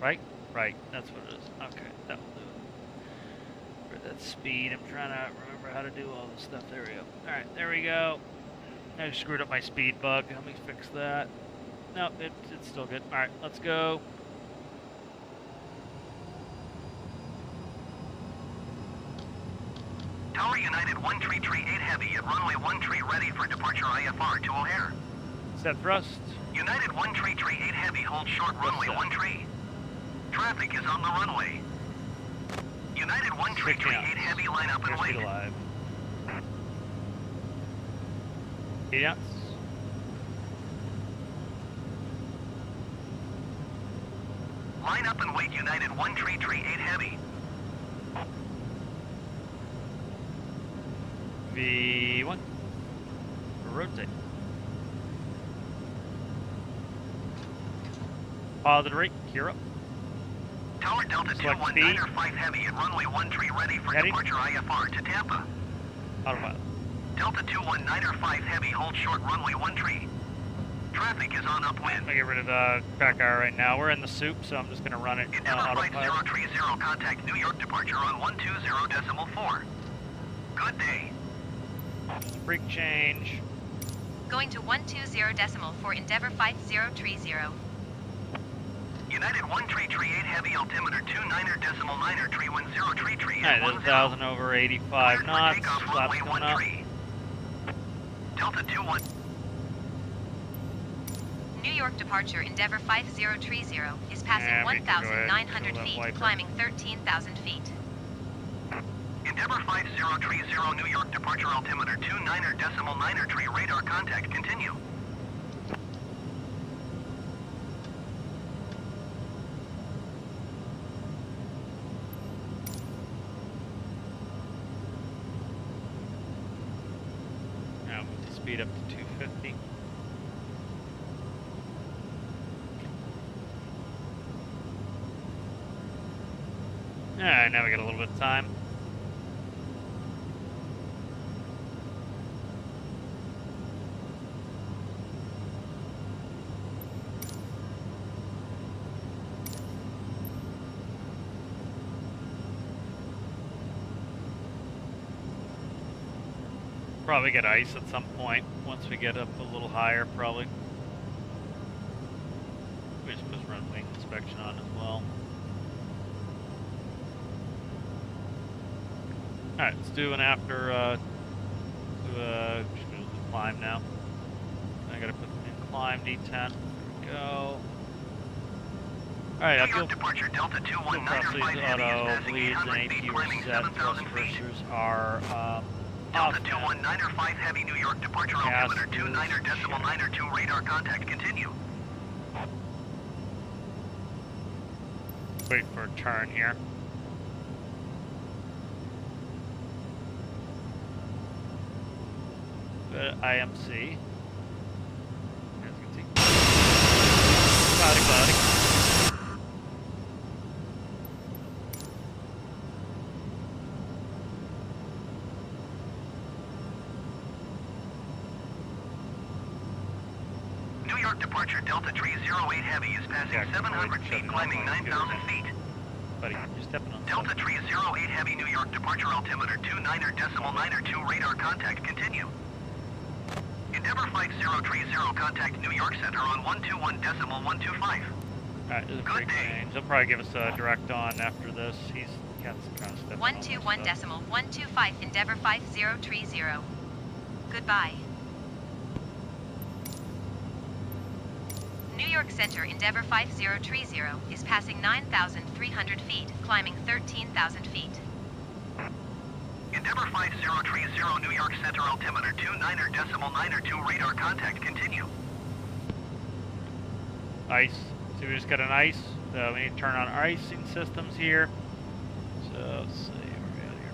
Right? Right, that's what it is. Okay, that will do it. For that speed, I'm trying to remember how to do all this stuff. There we go. Alright, there we go. I screwed up my speed bug. Let me fix that. No, it's still good. Alright, let's go. Tower United 1338 Heavy at runway 13 ready for departure IFR to O'Hare. Set thrust. United 1338 Heavy hold short runway 13. Traffic is on the runway. United 1338 Heavy line up and Airspeed wait. alive. Yes. Line up and wait United 1 tree 8 heavy. V1. Rotate. Positive rate, gear up. Tower Delta Select 21 speed. Niner 5 heavy at runway 13 ready for Ready. departure IFR to Tampa. Autopilot. Delta 21 Niner 5 heavy hold short runway 13. Traffic is on upwind. I'm gonna get rid of the back hour right now. We're in the soup, so I'm just gonna run it Endeavor Flight autopilot. 030 contact New York departure on 120.4. Good day. Brake change. Going to 120.4 Endeavor 5030. United 1 tree 8 heavy altimeter 29.9 tree 10 tree Alright, there's 1,000 over 85 knots. Flaps coming up. Delta 21. New York departure Endeavor 5030 is passing Yeah, we can go ahead and 1,900 fill that feet, wiper. climbing 13,000 feet. Endeavor 5030 New York departure altimeter 29.9 tree radar contact continue. Now move the speed up to 250. Alright, now we got a little bit of time. Probably get ice at some point once we get up a little higher, probably. We just supposed to run wing inspection on as well. Alright, let's do an after, just gonna do the climb now. I gotta put in climb, D10. There we go. Alright, I New feel York departure Delta 21 Niner 5 these heavy is auto passing bleeds and 800 feet, AT climbing reset 7,000 feet. reversers are Delta off. 21 Niner 5 heavy New York departure Gas altimeter is 29.92 radar contact continue. Wait for a turn here. Good IMC. As you can see. Cloudy, cloudy. New York departure Delta 308 heavy is passing Yeah, 700 feet, climbing 9,000 feet. Buddy, you're stepping on Delta something. 308 heavy New York departure altimeter 29.92 radar contact continue. Endeavor Flight 030 contact New York Center on 121.125. Alright, there's a Good brake day. change. They'll probably give us a direct on after this. He's got some kind of stepping on some stuff. 121.125 Endeavor 5030. Goodbye. New York Center Endeavor 5030 is passing 9,300 feet, climbing 13,000 feet. Endeavor 5030 New York Center altimeter 29.92 radar contact continue. Ice. So we just got an ice. So we need to turn on our icing systems here. So let's see where we at here.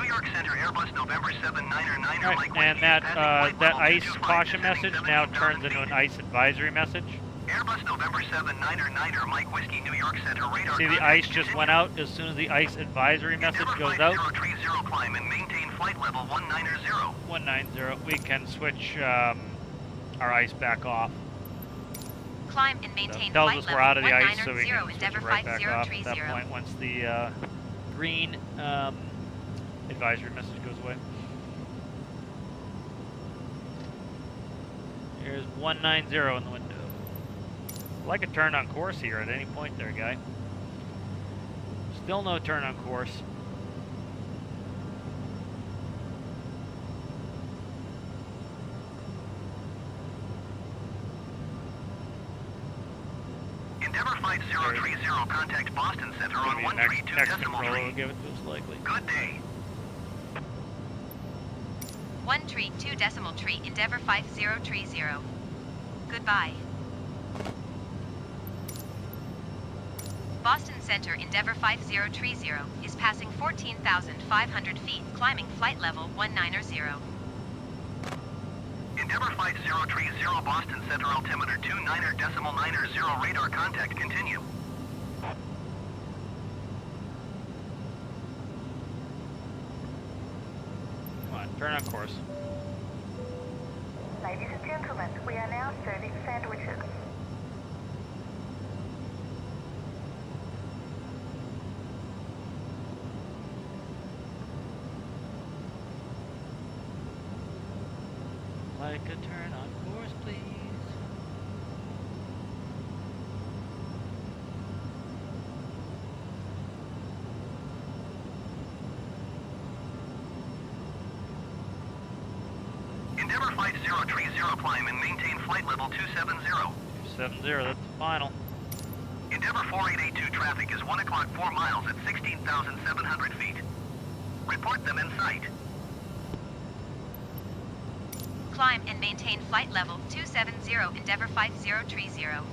New York Center Airbus November 799 Alright, Mike and Whiskey that is passing flight that level ice 225, caution descending message now 17,000 turns into an feet. ice advisory message. Airbus November 799 Mike Whiskey New York Center radar See, the contact ice just continue. went out as soon as the ice advisory message Endeavor goes Flight out. 030 climb and maintain flight level 190. 190. We can switch our ice back off. Climb and maintain Tells flight us we're level out of the ice, so we 190 can switch Endeavor it right back off at 5030. that point once the green advisory message goes away. Here's 190 in the window. Like a turn on course here at any point there, guy. Still no turn on course. Endeavor Flight 030 contact Boston Center Gonna on be next 132.3. controller will give it to us likely. Good day. 1 tree, 2 decimal tree, Endeavour 5030. Goodbye. Boston Center, Endeavour 5030 is passing 14,500 feet, climbing flight level 190. Endeavour 5030 Boston Center altimeter 29.90 radar contact continue. Come on, turn on course. Ladies and gentlemen, we are now serving sandwiches. Like a turn on course, please. Endeavour 5030 climb and maintain flight level 270. 270, that's the final. Endeavour 4882 traffic is 1 o'clock 4 miles at 16,700 feet. Report them in sight. Climb and maintain flight level 270, Endeavour 5030.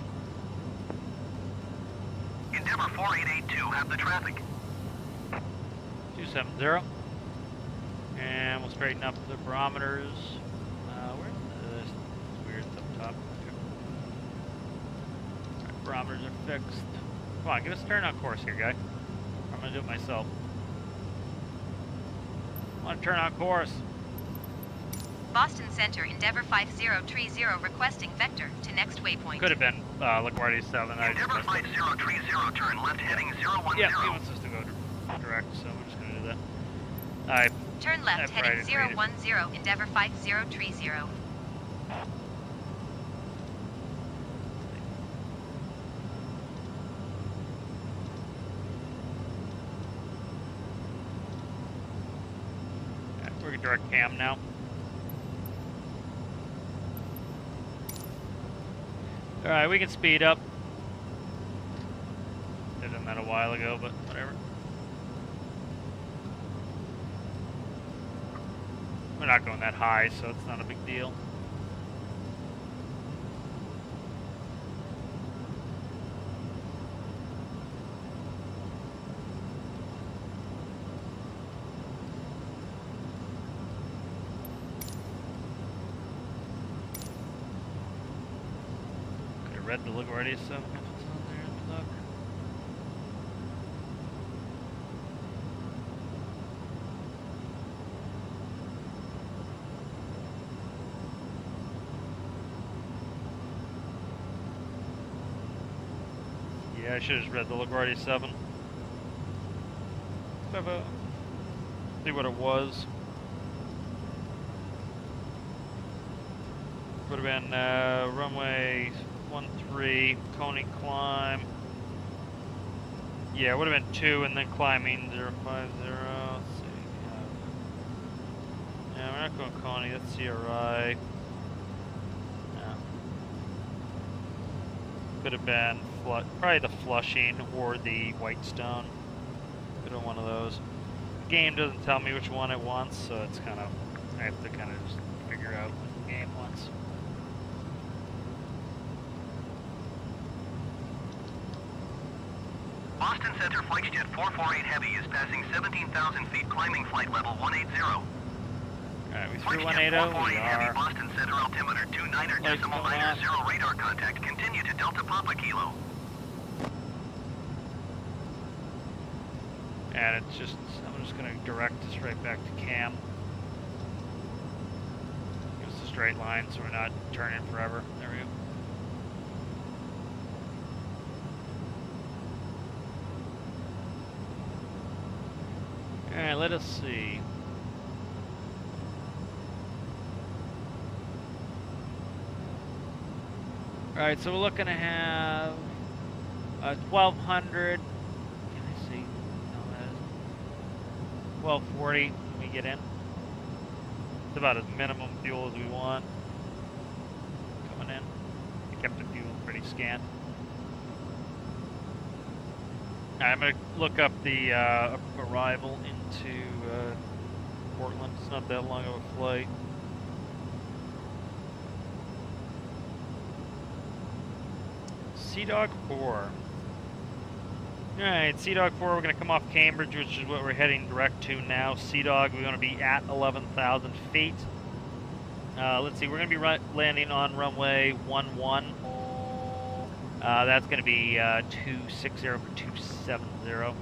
Endeavour 4882 have the traffic. 270. And we'll straighten up the barometers. Where's this? It's weird, it's up top. Right, barometers are fixed. Come on, give us a turn on course here, guy. I'm gonna do it myself. I want to turn on course. Boston Center, Endeavour 5030 requesting vector to next waypoint. Could have been LaGuardia 7. I just Endeavour missed it. 5030 turn left heading 010. Yeah, he wants us to go direct, so we're just gonna do that. Turn left I've heading tried it, read 010, Endeavour 5030. We're gonna direct cam now. Alright, we can speed up. Did that a while ago, but whatever. We're not going that high, so it's not a big deal. Could have read the LaGuardia stuff if it's on there. Look. Yeah, I should have just read the LaGuardia 7. See what it was. Would have been runway 13, Coney climb. Yeah, it would have been 2 and then climbing 050. Let's see. Yeah, we're not going Coney, that's CRI. No. Could have been probably the Flushing or the Whitestone. Could have been one of those. The game doesn't tell me which one it wants, so it's kind of, I have to kind of just figure out what the game wants. Boston Center Flexjet 448 Heavy is passing 17,000 feet climbing flight level 180. Alright, we through Flexjet 180, 448 we Heavy are. Boston Center altimeter 29.90 radar contact. Continue to Delta Papa Kilo. And it's just, I'm just going to direct us right back to cam. Give us a straight line so we're not turning forever. There we go. Alright, let us see. Alright, so we're looking to have 1,200. Can I see? No, that is 1,240 when we get in. It's about as minimum fuel as we want. Coming in. We kept the fuel pretty scant. I'm going to look up the arrival into Portland. It's not that long of a flight. Sea-Dog 4. Alright, Sea-Dog 4, we're going to come off Cambridge, which is what we're heading direct to now. Sea-Dog, we're going to be at 11,000 feet. Let's see, we're going to be landing on runway 11. That's going to be 260 for 270.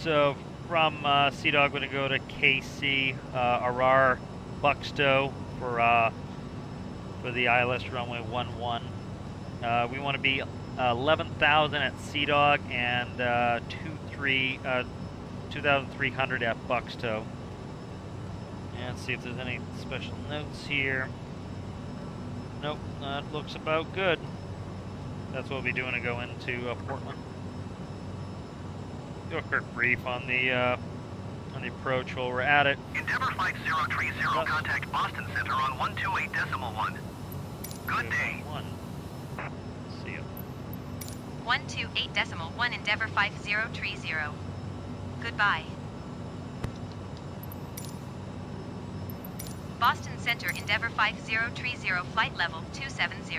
So from Sea-Dog, we're going to go to KC, Arar, Buxto for the ILS runway 11. We want to be 11,000 at Sea-Dog and 2,300 at Buxto. And let's see if there's any special notes here. Nope, that looks about good. That's what we'll be doing to go into Portland. Do a quick brief on the approach while we're at it. Endeavour 5030, contact Boston Center on 128.1. Good day. 128.1 Endeavour 5030. Goodbye. Boston Center Endeavour 5030 flight level 270.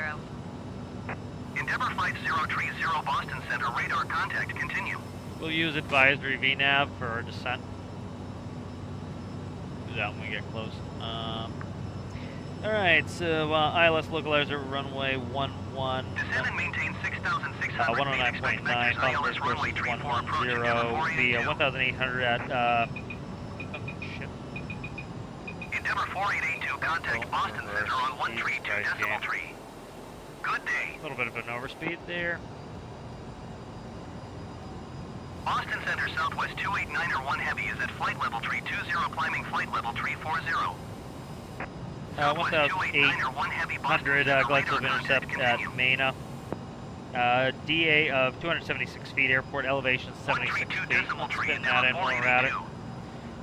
Endeavour 5030 Boston Center radar contact continue. We'll use advisory VNAV for our descent. Do that when we get close. Alright, so ILS localizer runway 11. Descend and maintain 6,600 109.9, ILS runway 110. The 1,800 at, shit. Endeavour 4882, contact Boston Center on 132.3. Good day. A little bit of an overspeed there. Boston Center Southwest 289er 1 Heavy is at flight level tree 20, climbing flight level tree 40. 1,800 glide slope intercept at Mena. DA of 276 feet, airport elevation 76 feet. Let's spin that in while we're at it.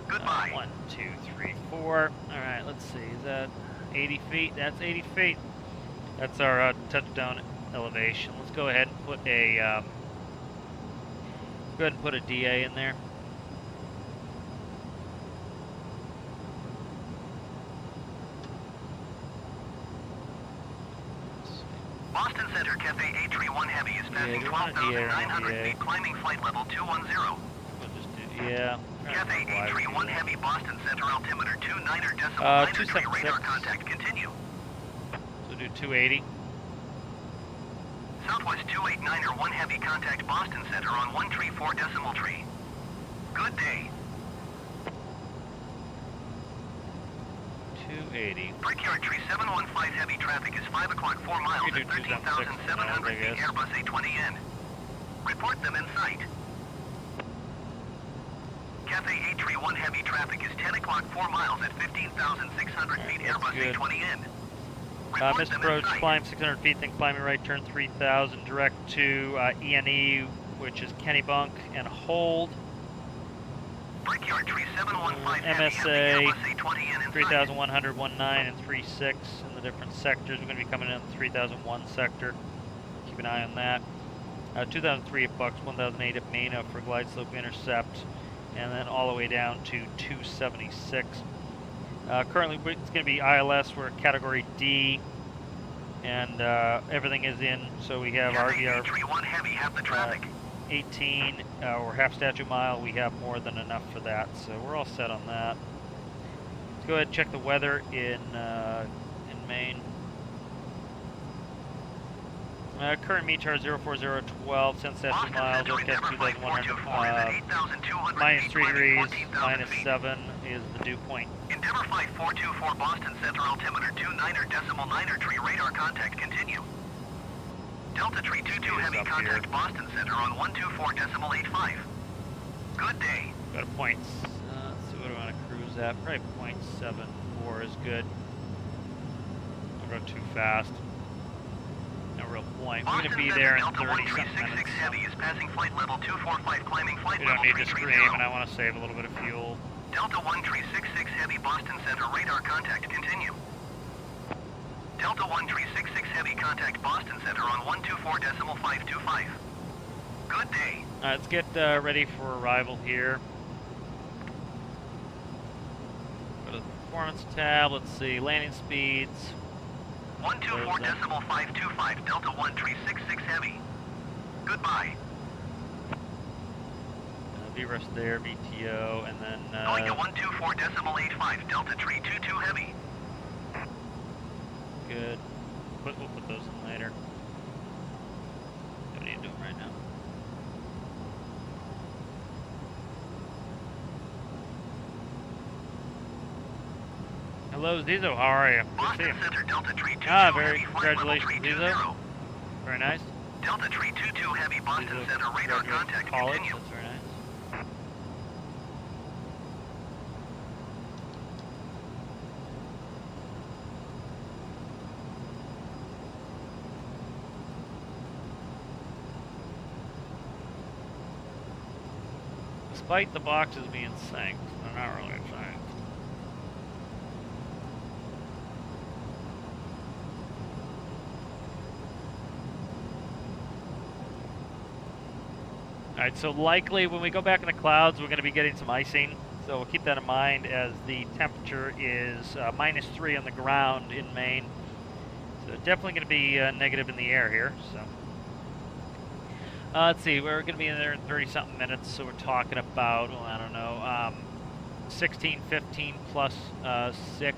Goodbye. 1, 2, 3, 4. Alright, let's see. Is that 80 feet? That's 80 feet. That's our touchdown elevation. Let's go ahead and put a DA in there. Boston Center Cafe A31 Heavy is passing 12,900 feet, climbing flight level 210. We'll just do, yeah. Cafe A31 Heavy Boston Center altimeter 29.9 radar contact continue. So do 280. Southwest 289er 1 Heavy contact Boston Center on 134.3. Good day. 280. Brickyard Tree 715 Heavy traffic is 5 o'clock 4 miles at 13,700 feet Airbus A20N. Report them in sight. Cafe A31 Heavy traffic is 10 o'clock 4 miles at 15,600 feet Airbus A20N. Misapproach, climb 600 feet, then climbing right turn 3,000, direct to ENE, which is Kennybunk, and hold. Brickyard Tree 715 MSA 3,100, 19, and 36 in the different sectors. We're going to be coming in the 3001 sector. Keep an eye on that. 2003 at Bucks, 1008 at Mena for glide slope intercept, and then all the way down to 276. Currently, it's going to be ILS. We're category D, and everything is in. So we have RVR 18 or half statute mile. We have more than enough for that, so we're all set on that. Let's go ahead and check the weather in Maine. Current METAR 04012, 10 statute miles, forecast 2,100, minus 3 degrees, minus 7 is the dew point. Endeavour 5424 Boston Center altimeter 29.9 tree radar contact continue. Delta Tree 22 Heavy contact Boston Center on 124.85. Good day. Got a point. Let's see, what do I want to cruise at? Probably 0.74 is good. Don't go too fast. No real point. We're going to be there in 30 something minutes. Heavy is passing flight level 245, climbing flight We don't level need to scream, and I want to save a little bit of fuel. Delta 1366 Heavy Boston Center radar contact continue. Delta 1366 Heavy contact Boston Center on 124.525. Good day. Let's get ready for arrival here. Go to the performance tab. Let's see, landing speeds. 124.525 Delta 1366 Heavy. Goodbye. VRES there, VTO, and then... Going to 124.85 Delta Tree 22 Heavy. Good. We'll put those in later. Don't need to do them right now. Hello, Zizo. How are you? Good to see Boston you. Center Delta Tree 22 Very Heavy. Flight level congratulations, 320. Zizo. Very nice. Delta Tree 22 Heavy. Boston Zizo, Center radar graduated contact college. continue. That's very nice. Despite the boxes being synced, they're not really synced. Alright, so likely when we go back in the clouds, we're going to be getting some icing. So we'll keep that in mind as the temperature is -3 on the ground in Maine. So definitely going to be negative in the air here. So let's see, we're going to be in there in 30-something minutes. So we're talking about, well, I don't know, 16, 15 plus 6.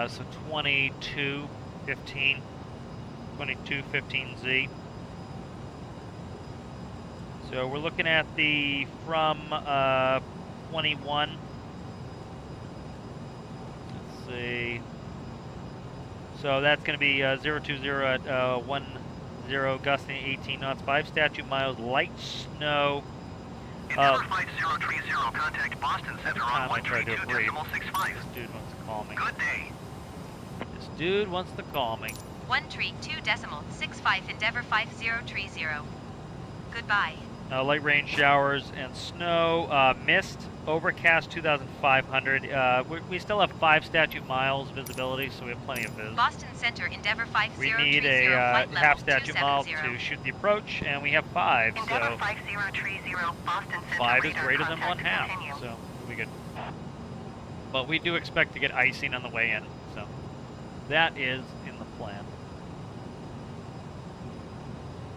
So 22, 15, 22, 15Z. So we're looking at the from 21. Let's see. So that's going to be 020 at 10, gusting 18 knots, 5 statute miles, light snow. Endeavour 5030, contact Boston Center on 132.65. This dude wants to call me. Good day. This dude wants to call me. 132.65 Endeavour 5030. Goodbye. Light rain showers and snow, mist, overcast 2,500. We still have 5 statute miles visibility, so we have plenty of vis. Boston Center Endeavour 5030. We need a flight level half statute mile 270. to shoot the approach, and we have 5. Endeavour So 5030, Boston Center 5 is radar greater than contact 1/2, continue. so we'll be good. But we do expect to get icing on the way in, so that is in the plan.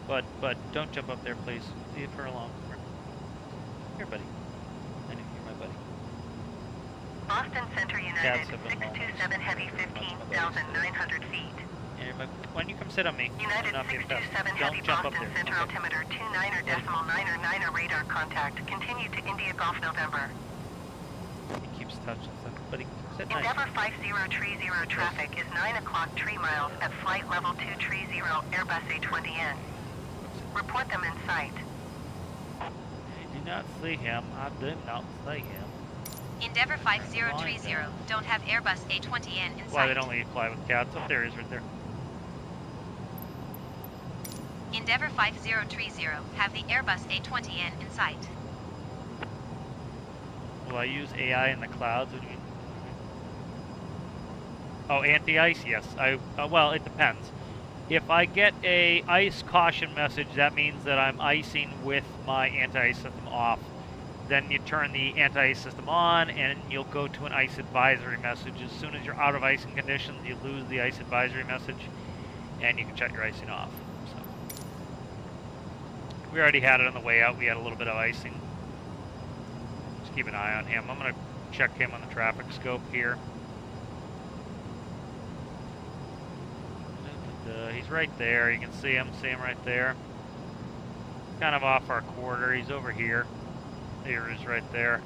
But don't jump up there, please. Leave her alone. Here, buddy. I know you're my buddy. Boston Center United 627 Heavy 15,900 feet. Here, why don't you come sit on me? United Not be a pest. 627 Heavy Don't jump up Boston there. Center Okay. altimeter 29.999 radar contact. Continue to India Golf November. He keeps touching stuff. Buddy, sit nice. Endeavour 5030 traffic is 9 o'clock tree miles at flight level 230 Airbus A20N. Report them in sight. I do not see him. I do not see him. Endeavour 5030. Don't have Airbus A20N in sight. Why they don't let you fly with cats? Up there he is right there. Endeavour 5030. Have the Airbus A20N in sight. Will I use AI in the clouds? What do you mean? Oh, anti-ice? Yes. Well, it depends. If I get a ice caution message, that means that I'm icing with my anti-ice system off. Then you turn the anti-ice system on, and you'll go to an ice advisory message. As soon as you're out of icing conditions, you lose the ice advisory message, and you can shut your icing off. So we already had it on the way out. We had a little bit of icing. Just keep an eye on him. I'm going to check him on the traffic scope here. He's right there. You can see him right there. Kind of off our quarter. He's over here. Here he is right there.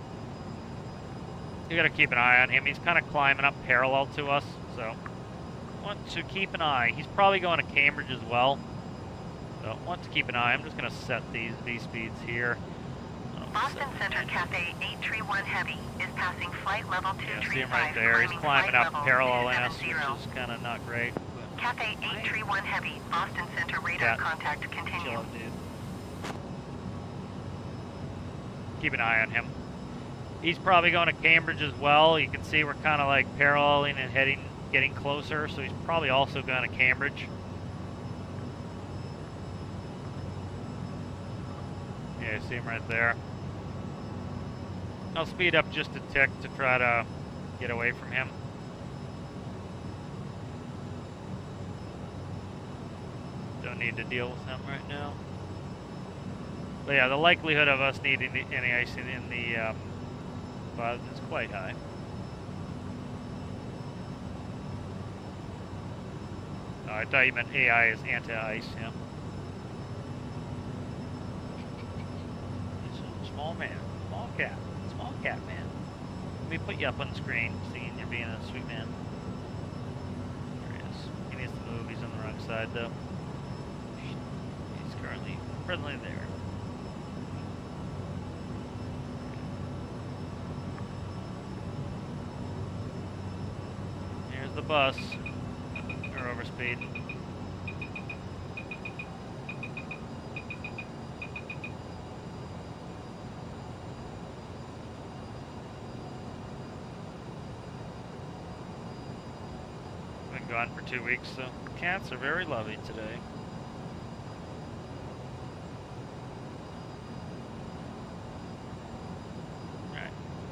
You got to keep an eye on him. He's kind of climbing up parallel to us, so want to keep an eye. He's probably going to Cambridge as well, so want to keep an eye. I'm just going to set these V-speeds here. Boston Center Cafe 831 Heavy is passing flight level 235. Yeah, see him right there. He's climbing up parallel in us, which is kind of not great. Cafe 831 Heavy, Boston Center radar contact continue. Chill, dude. Keep an eye on him. He's probably going to Cambridge as well. You can see we're kind of like paralleling and getting closer, so he's probably also going to Cambridge. Yeah, I see him right there. I'll speed up just a tick to try to get away from him. Don't need to deal with him right now. But yeah, the likelihood of us needing any icing in the buzz is quite high. Oh, I thought you meant AI is anti-ice, yeah. He's a small man, small cat man. Let me put you up on the screen, seeing you're being a sweet man. There he is. He needs to move, he's on the wrong side though. He's currently presently there. Here's the bus. Or overspeed. Been gone for 2 weeks, so cats are very lovely today.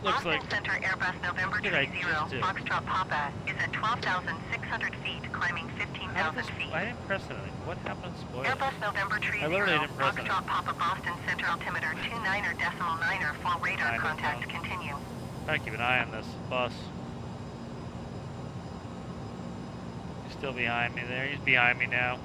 Looks Boston like Center Airbus November 30, Foxtrot Papa is at 12,600 feet, climbing 15,000 feet. I didn't press anything. What happened to spoil it? Airbus November 30, I literally didn't press anything. Foxtrot Papa Boston Center altimeter 29er for radar contact continue. Try to keep an eye on this bus. He's still behind me there. He's behind me now.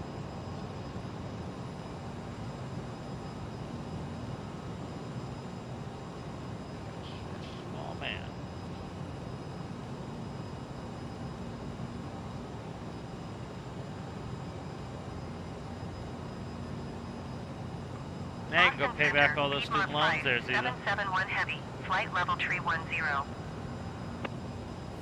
Now you can go pay back all those student loans there, Ziza. 771 Heavy, flight level tree 10.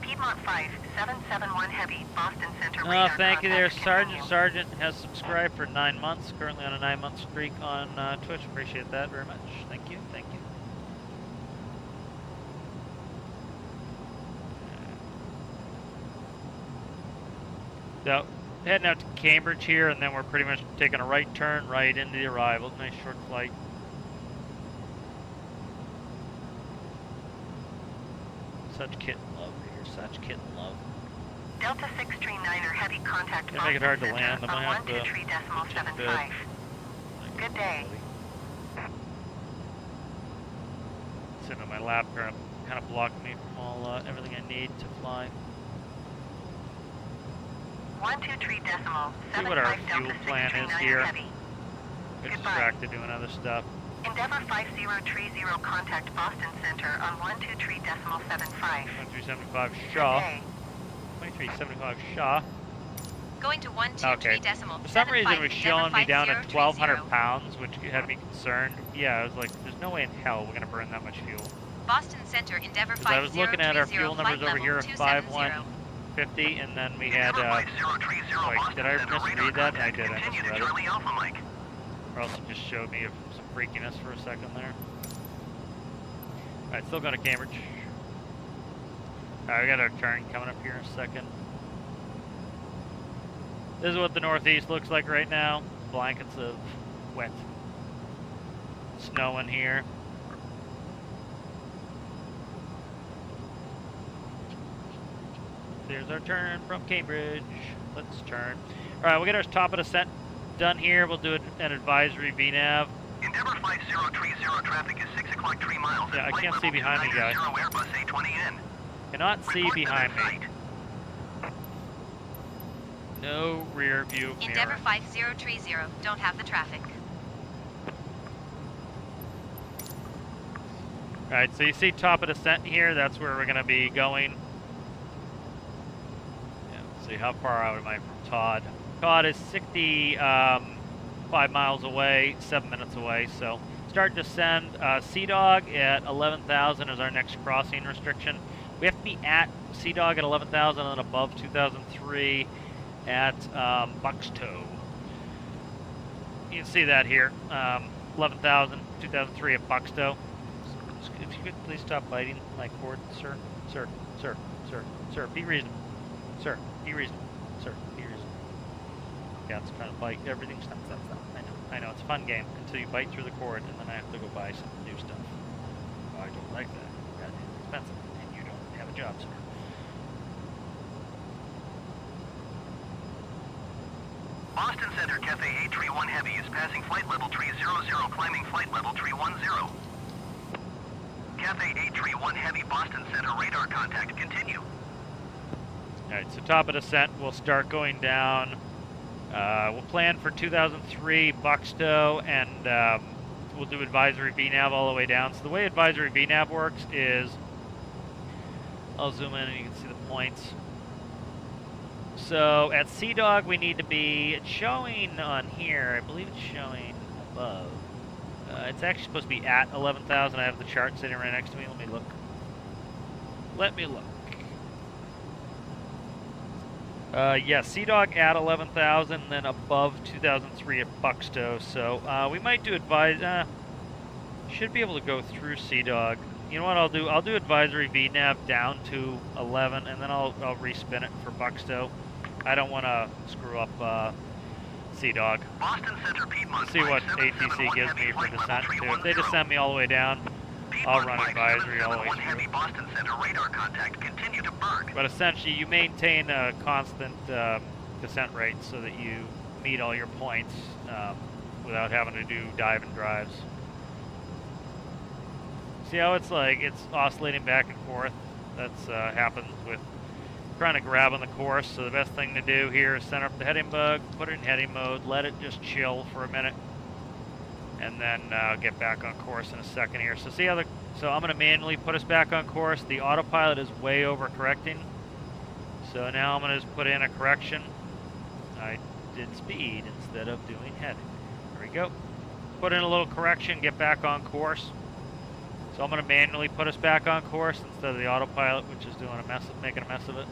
Piedmont 5, 771 Heavy, Boston Center radar Oh, thank you there, contact Sergeant. continue. Sergeant has subscribed for 9 months, currently on a 9-month streak on Twitch. Appreciate that very much. Thank you, thank you. So, heading out to Cambridge here, and then we're pretty much taking a right turn right into the arrival. Nice short flight. Such kitten love here, such kitten love. Delta 639er heavy contact Gonna make it hard to Boston land. I'm Center gonna on have to 123.75. Good day. Sitting on my lap, kind of blocking me from all everything I need to fly. 123.75 See what our fuel Delta plan is 639er here. heavy. Get Goodbye. distracted doing other stuff. Endeavour 5030 contact Boston Center on 123.75. 2375 Good Shaw. day. 2375 Shaw. Going to 123 decimal. For some reason it was showing me down at 1,200 5030. pounds, which had me concerned. Yeah, I was like, there's no way in hell we're gonna burn that much fuel. Boston Center Endeavour 'Cause I was looking at our fuel flight numbers over level here at 270. 5150, and then we had, wait, did I misread that? I did, I misread it. Or else it just showed me some freakiness for a second there. Alright, still going to Cambridge. Alright, we got our turn coming up here in a second. This is what the Northeast looks like right now. Blankets of wet snow in here. There's our turn from Cambridge. Let's turn. Alright, we'll get our top of descent done here. We'll do an advisory VNAV. Endeavour 5030 traffic is 6 o'clock 3 miles. Yeah, I can't see behind me, guys. Airbus A20N. Cannot see Report behind them me. in sight. No rear view Endeavour mirror. 5030. Don't have the traffic. Alright, so you see top of descent here. That's where we're going to be going. Yeah, let's see, how far out am I from Todd? Todd is 65 miles away, 7 minutes away. So start descend. Sea Dog at 11,000 is our next crossing restriction. We have to be at Sea Dog at 11,000 and above 2003 at Buxtoe. You can see that here. 11,000, 2003 at Buxtoe. If you could please stop biting like Ford, sir. Sir, sir, sir, sir, be reasonable. Sir, be reasonable. Sir, be reasonable. Cats trying to bite everything. Stop, stop, stop. I know, it's a fun game until you bite through the cord, and then I have to go buy some new stuff. Oh, I don't like that. That is expensive, and you don't have a job, sir. Boston Center Cafe 831 Heavy is passing flight level 300, climbing flight level 310. Cafe 831 Heavy, Boston Center radar contact, continue. Alright, so top of descent, we'll start going down. We'll plan for 2003 Buxteaux, and we'll do advisory VNAV all the way down. So the way advisory VNAV works is, I'll zoom in and you can see the points. So at CDOG we need to be, it's showing on here, I believe it's showing above. It's actually supposed to be at 11,000. I have the chart sitting right next to me. Let me look. Let me look. Yeah, CDOG at 11,000, then above 2003 at Buxteaux. So we might do should be able to go through CDOG. You know what I'll do? I'll do advisory VNAV down to 11, and then I'll respin it for Buxteaux. I don't want to screw up CDOG. Boston Center Piedmont. See what ATC gives me for descent too. If they descend me all the way down, I'll run advisory all the way through. Boston Center radar contact, continue to Berg. But essentially, you maintain a constant descent rate so that you meet all your points without having to do dive and drives. See how it's like it's oscillating back and forth? That's happens with trying to grab on the course. So the best thing to do here is center up the heading bug, put it in heading mode, let it just chill for a minute, and then get back on course in a second here. So see how so I'm going to manually put us back on course. The autopilot is way over correcting. So now I'm going to just put in a correction. I did speed instead of doing heading. There we go. Put in a little correction, get back on course. So I'm going to manually put us back on course instead of the autopilot, which is doing making a mess of it.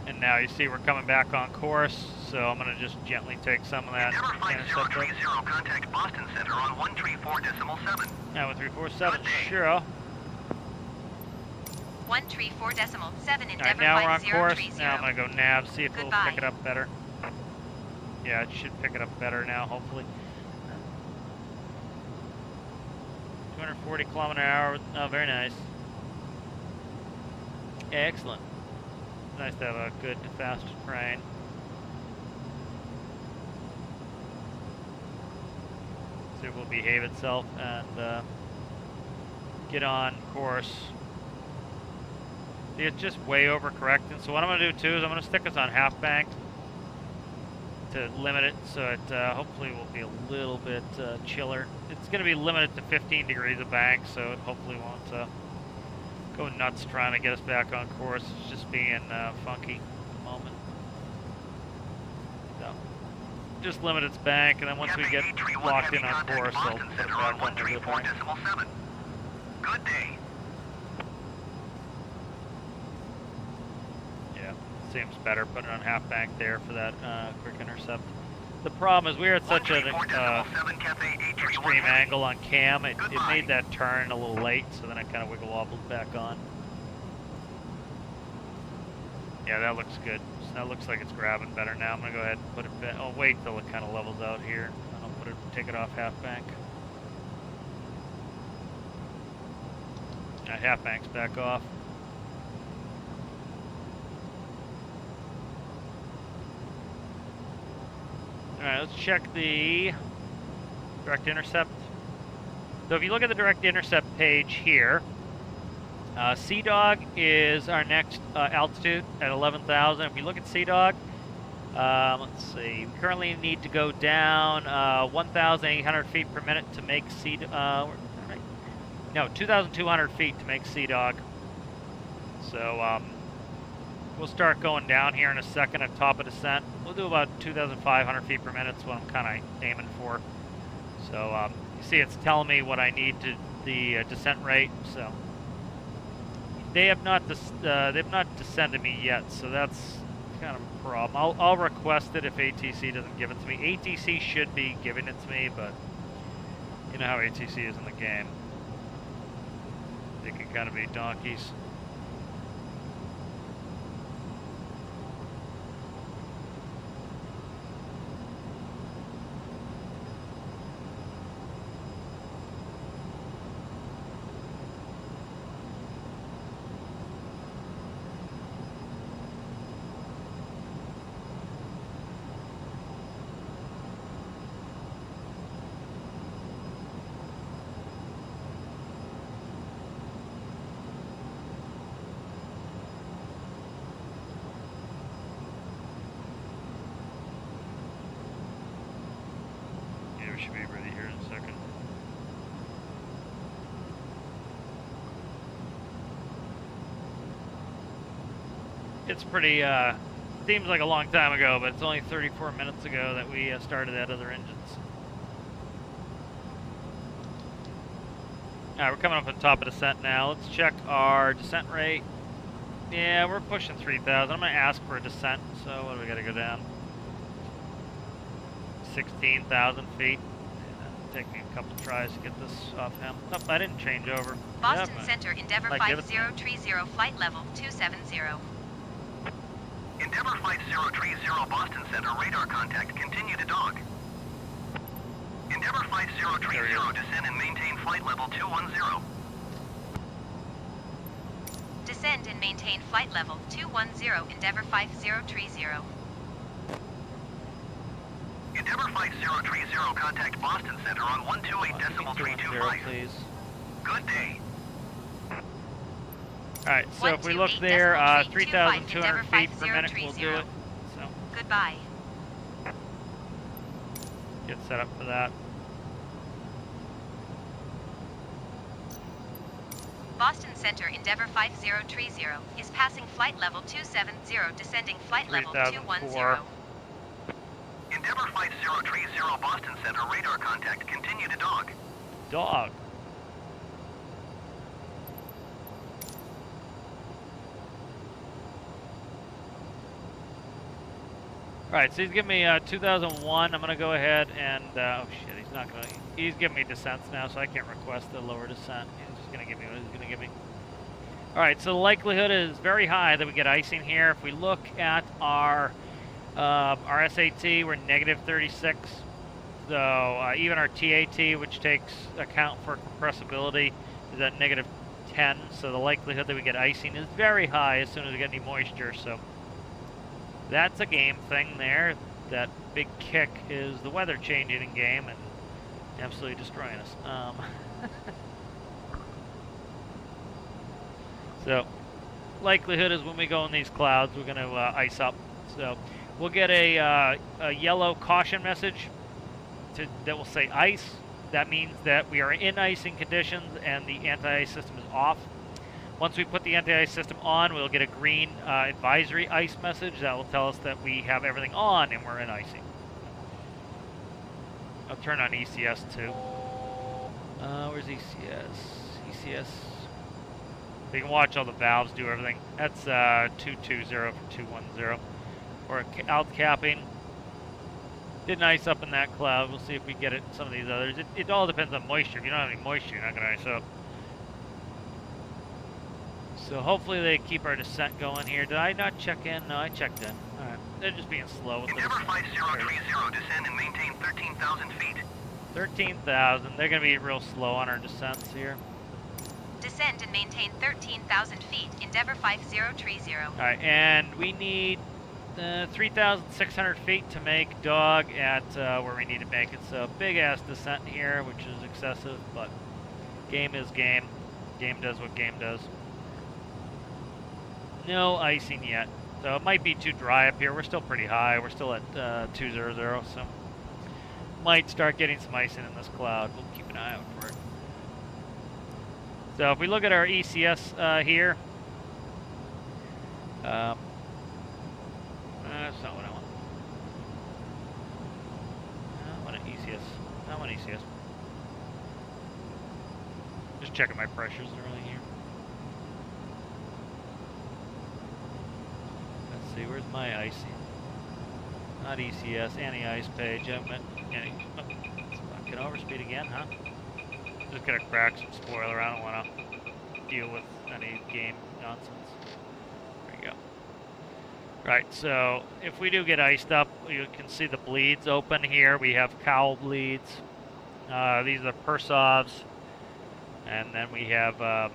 And now you see we're coming back on course, so I'm going to just gently take some of that. Endeavour Flight 030, contact Boston Center on 134.7. Now 1347, sure. 134.7 Endeavour Alright, now we're on Flight course. 030. Now I'm going to go nav, see if Goodbye. it'll pick it up better. Yeah, it should pick it up better now, hopefully. 240 kilometer an hour. Oh, very nice. Excellent. Nice to have a good, fast train. See if it will behave itself and get on course. See, it's just way overcorrecting. So what I'm going to do too is I'm going to stick us on half bank to limit it, so it hopefully will be a little bit chiller. It's going to be limited to 15 degrees of bank, so it hopefully won't go nuts trying to get us back on course. It's just being funky at the moment. So just limit its bank, and then once we get locked in on course, I'll put it back on the good bank. Good day. Yeah, seems better putting it on half bank there for that quick intercept. The problem is we are at such an extreme angle on cam, it made that turn a little late, so then I kind of wiggle wobbled back on. Yeah, that looks good. So that looks like it's grabbing better now. I'm going to go ahead and put it back. I'll wait till it kind of levels out here, and I'll take it off half bank. Half bank's back off. Alright, let's check the direct intercept. So if you look at the direct intercept page here, CDOG is our next altitude at 11,000. If you look at CDOG, let's see, we currently need to go down 1,800 feet per minute to make CDOG. No, 2,200 feet to make CDOG. So we'll start going down here in a second at top of descent. We'll do about 2,500 feet per minute. That's what I'm kind of aiming for. So you see it's telling me what I need to the descent rate. So they have not descended me yet. So that's kind of a problem. I'll request it if ATC doesn't give it to me. ATC should be giving it to me, but you know how ATC is in the game. They can kind of be donkeys. should be ready here in a second. It's pretty, seems like a long time ago, but it's only 34 minutes ago that we started that other engines. Alright, we're coming up on top of descent now. Let's check our descent rate. Yeah, we're pushing 3,000. I'm going to ask for a descent, so what do we got to go down? 16,000 feet. It'll take me a couple tries to get this off him. Oh, I didn't change over. Boston Yep, Center, Endeavour 5030, flight level 270. Endeavour 5030 Boston Center, radar contact, continue to dog. Endeavour 5030, descend and maintain flight level 210. Descend and maintain flight level 210, Endeavour 5030. Endeavour 5030, contact Boston Center on 128.325. please. Good day. Alright, so if we look there, 3,200 feet per minute, we'll do it. So, Goodbye. get set up for that. Boston Center, Endeavour 5030, is passing flight level 270, descending flight level 210. 3004. Endeavour 5030 Boston Center, radar contact, continue to dog. Dog. Alright, so he's giving me 2001. I'm going to go ahead and, oh shit, he's not going to, he's giving me descents now, so I can't request the lower descent. He's just going to give me what he's going to give me. Alright, so the likelihood is very high that we get icing here. If we look at our SAT, we're negative 36. So even our TAT, which takes account for compressibility, is at negative 10. So the likelihood that we get icing is very high as soon as we get any moisture. So that's a game thing there. That big kick is the weather changing in game and absolutely destroying us. So likelihood is when we go in these clouds, we're going to ice up. So we'll get a yellow caution message that will say ice. That means that we are in icing conditions and the anti-ice system is off. Once we put the anti-ice system on, we'll get a green advisory ice message that will tell us that we have everything on and we're in icing. I'll turn on ECS too. Where's ECS? ECS. So you can watch all the valves do everything. That's 220 from 210. Or out capping. Didn't ice up in that cloud. We'll see if we get it in some of these others. It all depends on moisture. If you don't have any moisture, you're not going to ice up. So hopefully they keep our descent going here. Did I not check in? No, I checked in. Alright. They're just being slow with the Endeavour descent. 5030, descend and maintain 13,000 feet. 13,000. They're going to be real slow on our descents here. Descend and maintain 13,000 feet, Endeavour 5030. Alright, and we need 3,600 feet to make dog at where we need to make it. So big ass descent here, which is excessive, but game is game. Game does what game does. No icing yet. So it might be too dry up here. We're still pretty high. We're still at 200, so might start getting some icing in this cloud. We'll keep an eye out for it. So if we look at our ECS here, that's not what I want. I want an ECS. I want ECS. Just checking my pressures early here. Let's see, where's my icing? Not ECS, anti-ice page. I meant fucking overspeed again, huh? Just gonna crack some spoiler. I don't want to deal with any game nonsense. There you go. Right, so if we do get iced up, you can see the bleeds open here. We have cowl bleeds. These are Persovs. And then we have the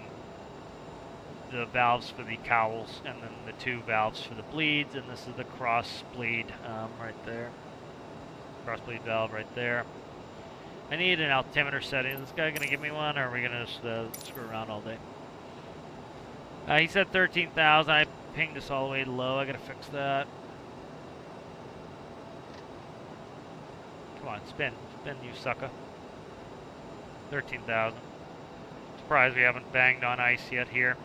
valves for the cowls, and then the two valves for the bleeds, and this is the cross bleed right there. Cross bleed valve right there. I need an altimeter setting. Is this guy going to give me one, or are we going to just screw around all day? He said 13,000. I pinged this all the way low. I got to fix that. Come on, spin. Spin, you sucker. 13,000. Surprised we haven't banged on ice yet here.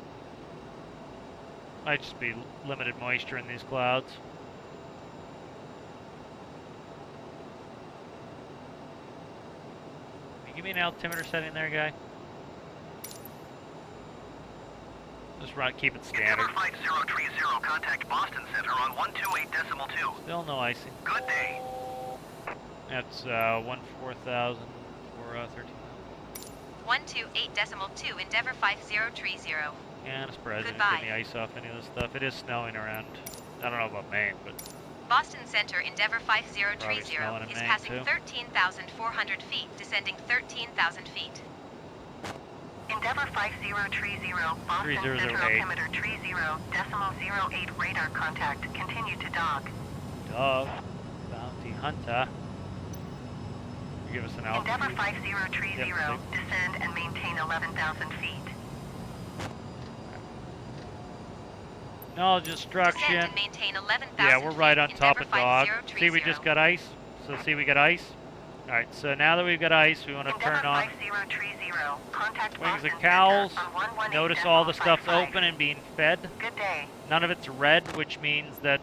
Might just be limited moisture in these clouds. Can you give me an altimeter setting there, guy? Just keep it standard. Endeavour 5030, contact Boston Center on 128.2. Still no icing. Good day. That's 14,000 for 13. 128.2, Endeavour 5030. Yeah, I'm surprised I didn't Goodbye. get any ice off any of this stuff. It is snowing around. I don't know about Maine, but Boston Center, Endeavour Probably 5030 snowing in is Maine, passing too. 13,400 feet, descending 13,000 feet. Endeavour 5030, Boston 3008. Center altimeter 30.08 radar contact. Continue to dog. dog, bounty hunter. You give us an Endeavour altitude. 5030, Yep, descend and maintain 11,000 feet. Knowledge Descend instruction. and maintain 11,000 Yeah, we're right on feet, top Endeavour of dog. 5030. See, we just got ice. So see, we got ice. All right. So now that we've got ice, we want to Endeavour turn on 5030, contact wings Boston and cowls. Center on 118.55. Notice all the stuff's open and being fed. Good day. None of it's red, which means that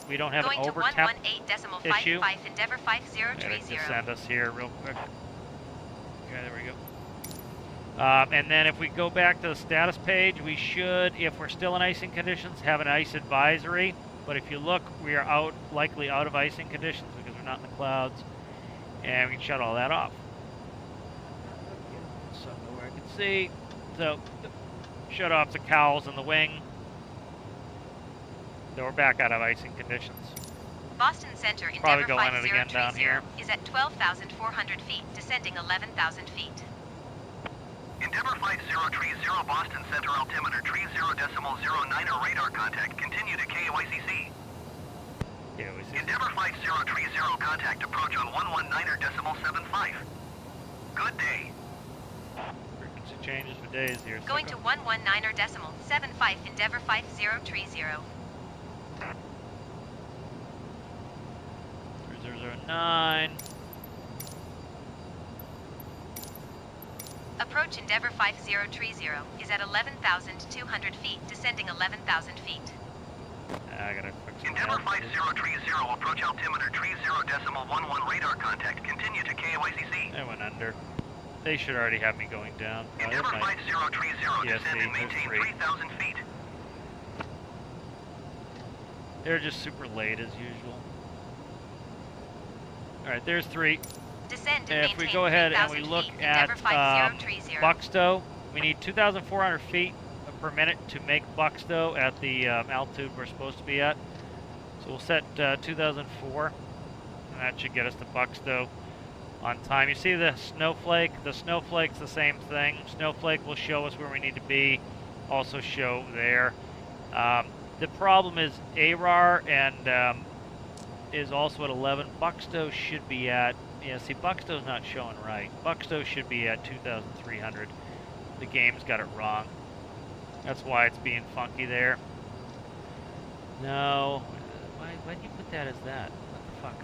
we don't have Going an to overtemp 118.55, issue. Endeavour Gotta 5030. descend us here real quick. Okay, there we go. And then if we go back to the status page, we should, if we're still in icing conditions, have an ice advisory. But if you look, we are likely out of icing conditions because we're not in the clouds. And we can shut all that off. So where I can see. So shut off the cowls and the wing. So we're back out of icing conditions. Boston Center, Probably Endeavour go in it again down 5030 here. is at 12,400 feet, descending 11,000 feet. Endeavour 5030, Boston Center altimeter 30.09 radar contact. Continue to KOICC. Yeah, we see. Endeavour 5030, contact approach on 119.75. Good day. Frequency changes for days here. Going to 119.75, Endeavour 5030. 3009. Approach Endeavour 5030 is at 11,200 feet, descending 11,000 feet. I gotta fix my Endeavour altitude. 5030, approach altimeter 30.11 radar contact. Continue to KOICC. They went under. They should already have me going down. Well, they Endeavour might. 5030, Yes, descend and there's maintain three. 3,000 feet. They're just super late as usual. Alright, there's 3. Descend and And if we maintain go ahead and 3,000 we look feet, at Endeavour 5030. Buxto, we need 2,400 feet per minute to make Buxto at the altitude we're supposed to be at. So we'll set 2004, and that should get us to Buxto on time. You see the snowflake? The snowflake's the same thing. Snowflake will show us where we need to be, also show there. The problem is ARAR and is also at 11. Buxto should be at, yeah, see, Buxto's not showing right. Buxto should be at 2,300. The game's got it wrong. That's why it's being funky there. No. Why'd you put that as that? What the fuck?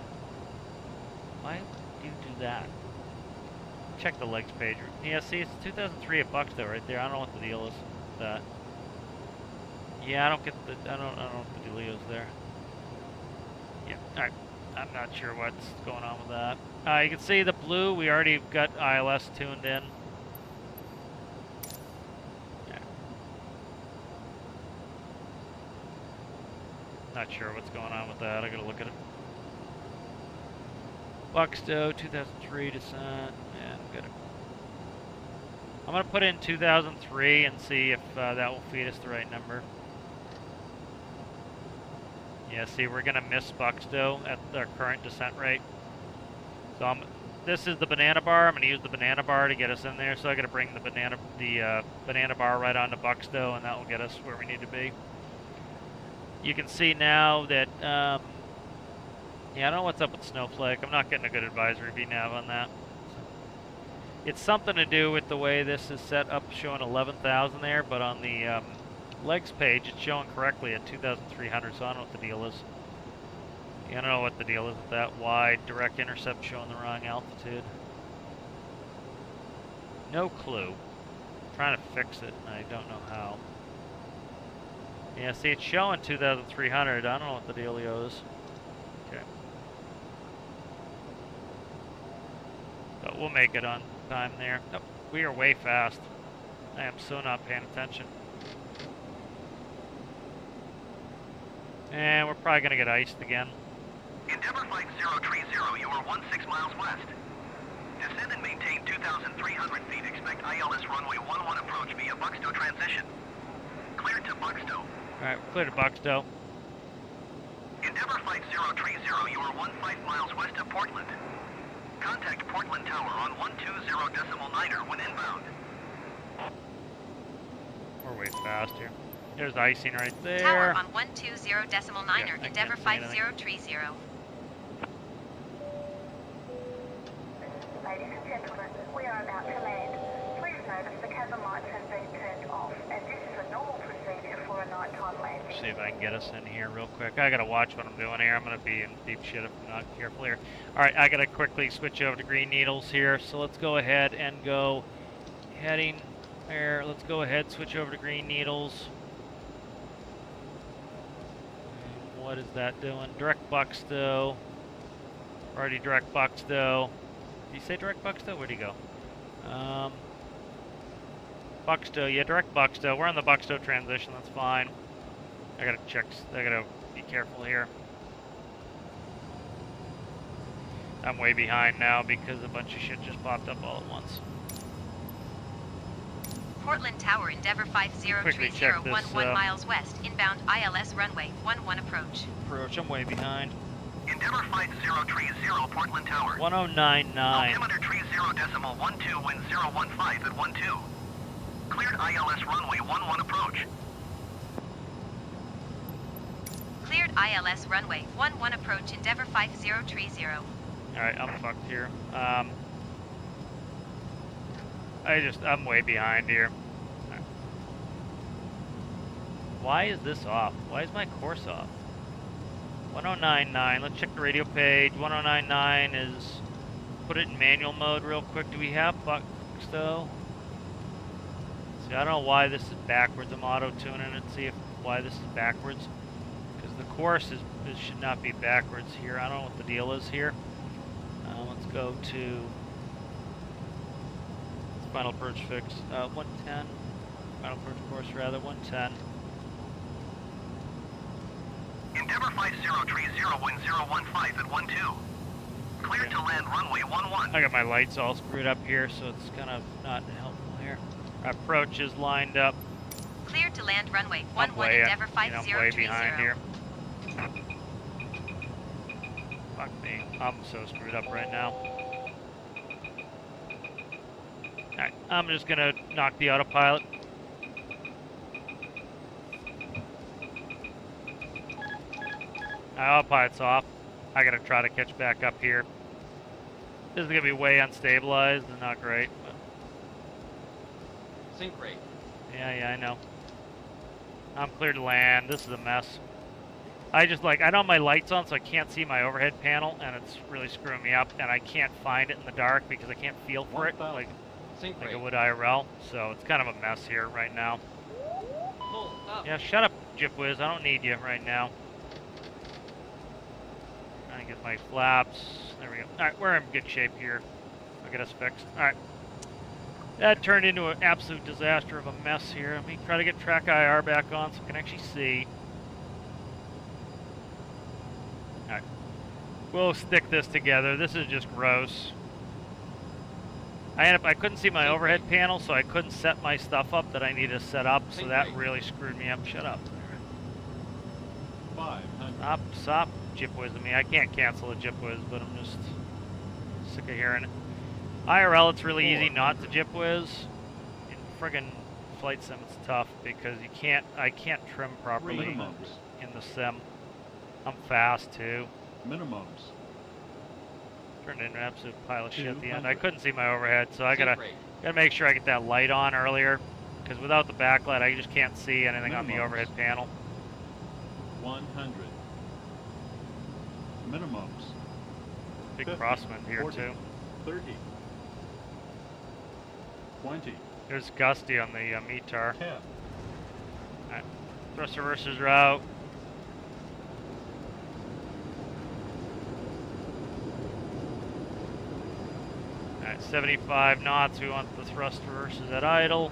Why do you do that? Check the legs page. Yeah, see, it's 2003 at Buxto right there. I don't know what the deal is with that. Yeah, I don't know what the deal is there. Yeah, alright. I'm not sure what's going on with that. You can see the blue, we already got ILS tuned in. Yeah. Not sure what's going on with that. I gotta look at it. Buxto, 2003 descent. Yeah, good. I'm gonna put in 2003 and see if that will feed us the right number. Yeah, see, we're gonna miss Buxto at our current descent rate. So this is the banana bar. I'm gonna use the banana bar to get us in there. So I gotta bring the banana bar right onto Buxto, and that will get us where we need to be. You can see now that, yeah, I don't know what's up with Snowflake. I'm not getting a good advisory VNav on that. It's something to do with the way this is set up, showing 11,000 there, but on the legs page, it's showing correctly at 2,300, so I don't know what the deal is. Yeah, I don't know what the deal is with that wide direct intercept showing the wrong altitude. No clue. I'm trying to fix it, and I don't know how. Yeah, see, it's showing 2,300. I don't know what the dealio is. Okay. But we'll make it on time there. Nope, we are way fast. I am so not paying attention. And we're probably going to get iced again. Endeavour Flight 030, you are 16 miles west. Descend and maintain 2,300 feet. Expect ILS runway 11 approach via Buxteaux transition. Cleared to Buxteaux. Alright, we're clear to Buxteaux. Endeavour Flight 030, you are 15 miles west of Portland. Contact Portland Tower on 120.9er when inbound. We're way fast here. There's icing right there. Tower on 120.9er, Yeah, Endeavour can't see 5030. Ladies and gentlemen, we are about to land. Please notice the cabin lights have been turned off, and this is a normal procedure for a nighttime landing. See if I can get us in here real quick. I gotta watch what I'm doing here. I'm gonna be in deep shit if I'm not careful here. Alright, I gotta quickly switch over to green needles here. So let's go ahead and go heading there. Let's go ahead, switch over to green needles. And what is that doing? Direct Buxteaux. Already direct Buxteaux. Did you say direct Buxteaux? Where'd he go? Buxteaux, yeah, direct Buxteaux. We're on the Buxteaux transition, that's fine. I gotta check, I gotta be careful here. I'm way behind now because a bunch of shit just popped up all at once. Portland Tower, Endeavour Quickly 5030, check this, 11 miles west, inbound ILS runway 11 approach. Approach, I'm way behind. Endeavour Flight 030, Portland Tower. 1099. Altimeter 30.12, wind 015 at 12. Cleared ILS runway 11 approach. Cleared ILS runway 11 approach, Endeavour 5030. Alright, I'm fucked here. I'm way behind here. Right. Why is this off? Why is my course off? 1099, let's check the radio page. 1099 is, put it in manual mode real quick. Do we have Buxteaux? See, I don't know why this is backwards. I'm auto-tuning it, see why this is backwards. Because the course this should not be backwards here. I don't know what the deal is here. Let's go to final approach fix, 110. Final approach course rather, 110. Endeavour Flight 030, wind 015 at 12. Cleared to land runway 11. I got my lights all screwed up here, so it's kind of not helpful here. Our approach is lined up. Cleared to land runway I'm 11, Endeavour I'm way 5030. behind here. Fuck me, I'm so screwed up right now. Alright, I'm just gonna knock the autopilot. Autopilot's off. I gotta try to catch back up here. This is gonna be way unstabilized and not great. But Sync rate. yeah, I know. I'm clear to land. This is a mess. I don't have my lights on, so I can't see my overhead panel, and it's really screwing me up, and I can't find it in the dark because I can't feel for it like I would IRL. So it's kind of a mess here right now. Pull up. Yeah, shut up, Jipwiz. I don't need you right now. Trying to get my flaps. There we go. Alright, we're in good shape here. I'll get us fixed. Alright. That turned into an absolute disaster of a mess here. Let me try to get track IR back on so I can actually see. Alright. We'll stick this together. This is just gross. I couldn't see my overhead panel, so I couldn't set my stuff up that I needed to set up, so that really screwed me up. Shut up. 500. Stop Jipwizzing me. I can't cancel a Jipwizz, but I'm just sick of hearing it. IRL, it's really easy not to Jipwizz. In friggin' flight sim, it's tough because I can't trim properly in the sim. I'm fast too. Minimums. Turned into an absolute pile of shit at the end. I couldn't see my overhead, so I gotta make sure I get that light on earlier, because without the backlight, I just can't see anything on the overhead panel. 100. minimums. Big 50, crosswind here 40, too. 30, 20, There's gusty on the METAR. 10. Alright, thrust reversers are out. Alright, 75 knots. We want the thrust reversers at idle.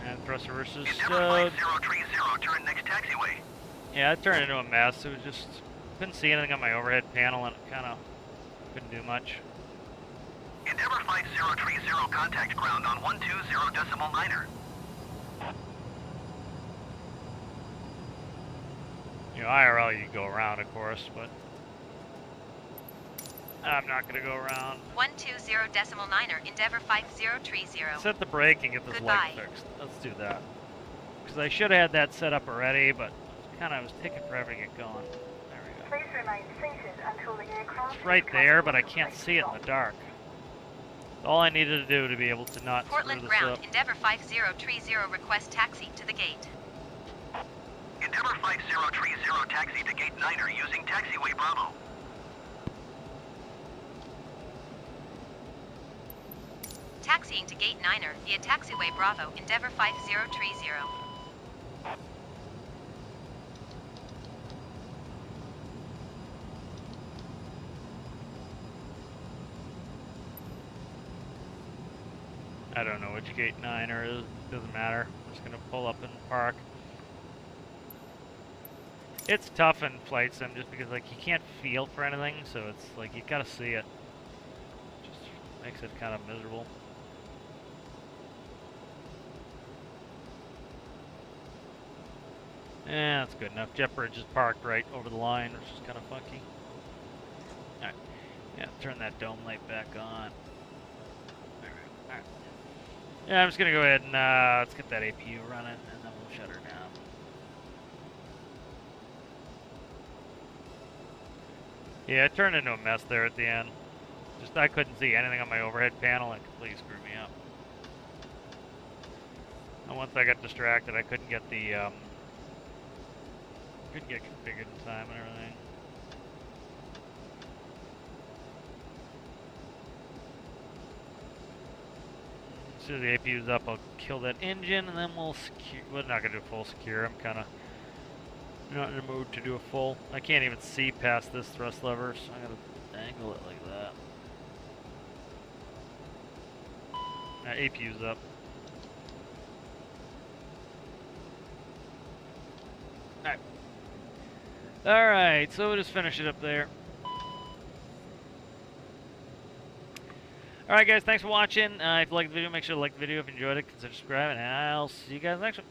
And thrust reversers Endeavour stowed. 5030, turn next taxiway. Yeah, it turned into a mess. It was just, couldn't see anything on my overhead panel and kind of couldn't do much. Endeavour 5030, contact ground on 120.9er. You know, IRL you go around, of course, but I'm not going to go around. 120.9er, Endeavour 5030. Set the brake and get this Goodbye. light fixed. Let's do that. Because I should have had that set up already, but it was taking forever to get going. There we go. Please remain seated until the aircraft It's right is there, but I comfortable can't to see it in stop. the dark. It's all I needed to do to be able to not Portland screw this ground, up. Endeavour 5030, request taxi to the gate. Endeavour 5030, taxi to gate 9er using taxiway Bravo. Taxiing to gate 9er via taxiway Bravo, Endeavour 5030. I don't know which gate 9er is. Doesn't matter. I'm just going to pull up and park. It's tough in flight sim just because like you can't feel for anything, so it's like you gotta see it. Just makes it kind of miserable. Yeah, that's good enough. Jet bridge is parked right over the line, which is kind of funky. Alright. Yeah, turn that dome light back on. Alright. Yeah, I'm just gonna go ahead and let's get that APU running and then we'll shut her down. Yeah, it turned into a mess there at the end. Just I couldn't see anything on my overhead panel and it completely screwed me up. And once I got distracted, I couldn't get the couldn't get configured in time and everything. As soon as the APU's up, I'll kill that engine and then we'll secure. We're not gonna do a full secure. I'm kind of not in the mood to do a full. I can't even see past this thrust lever, so I gotta angle it like that. APU's up. Alright. Alright, so we'll just finish it up there. Alright guys, thanks for watching. If you liked the video, make sure to like the video. If you enjoyed it, consider subscribing, and I'll see you guys next one.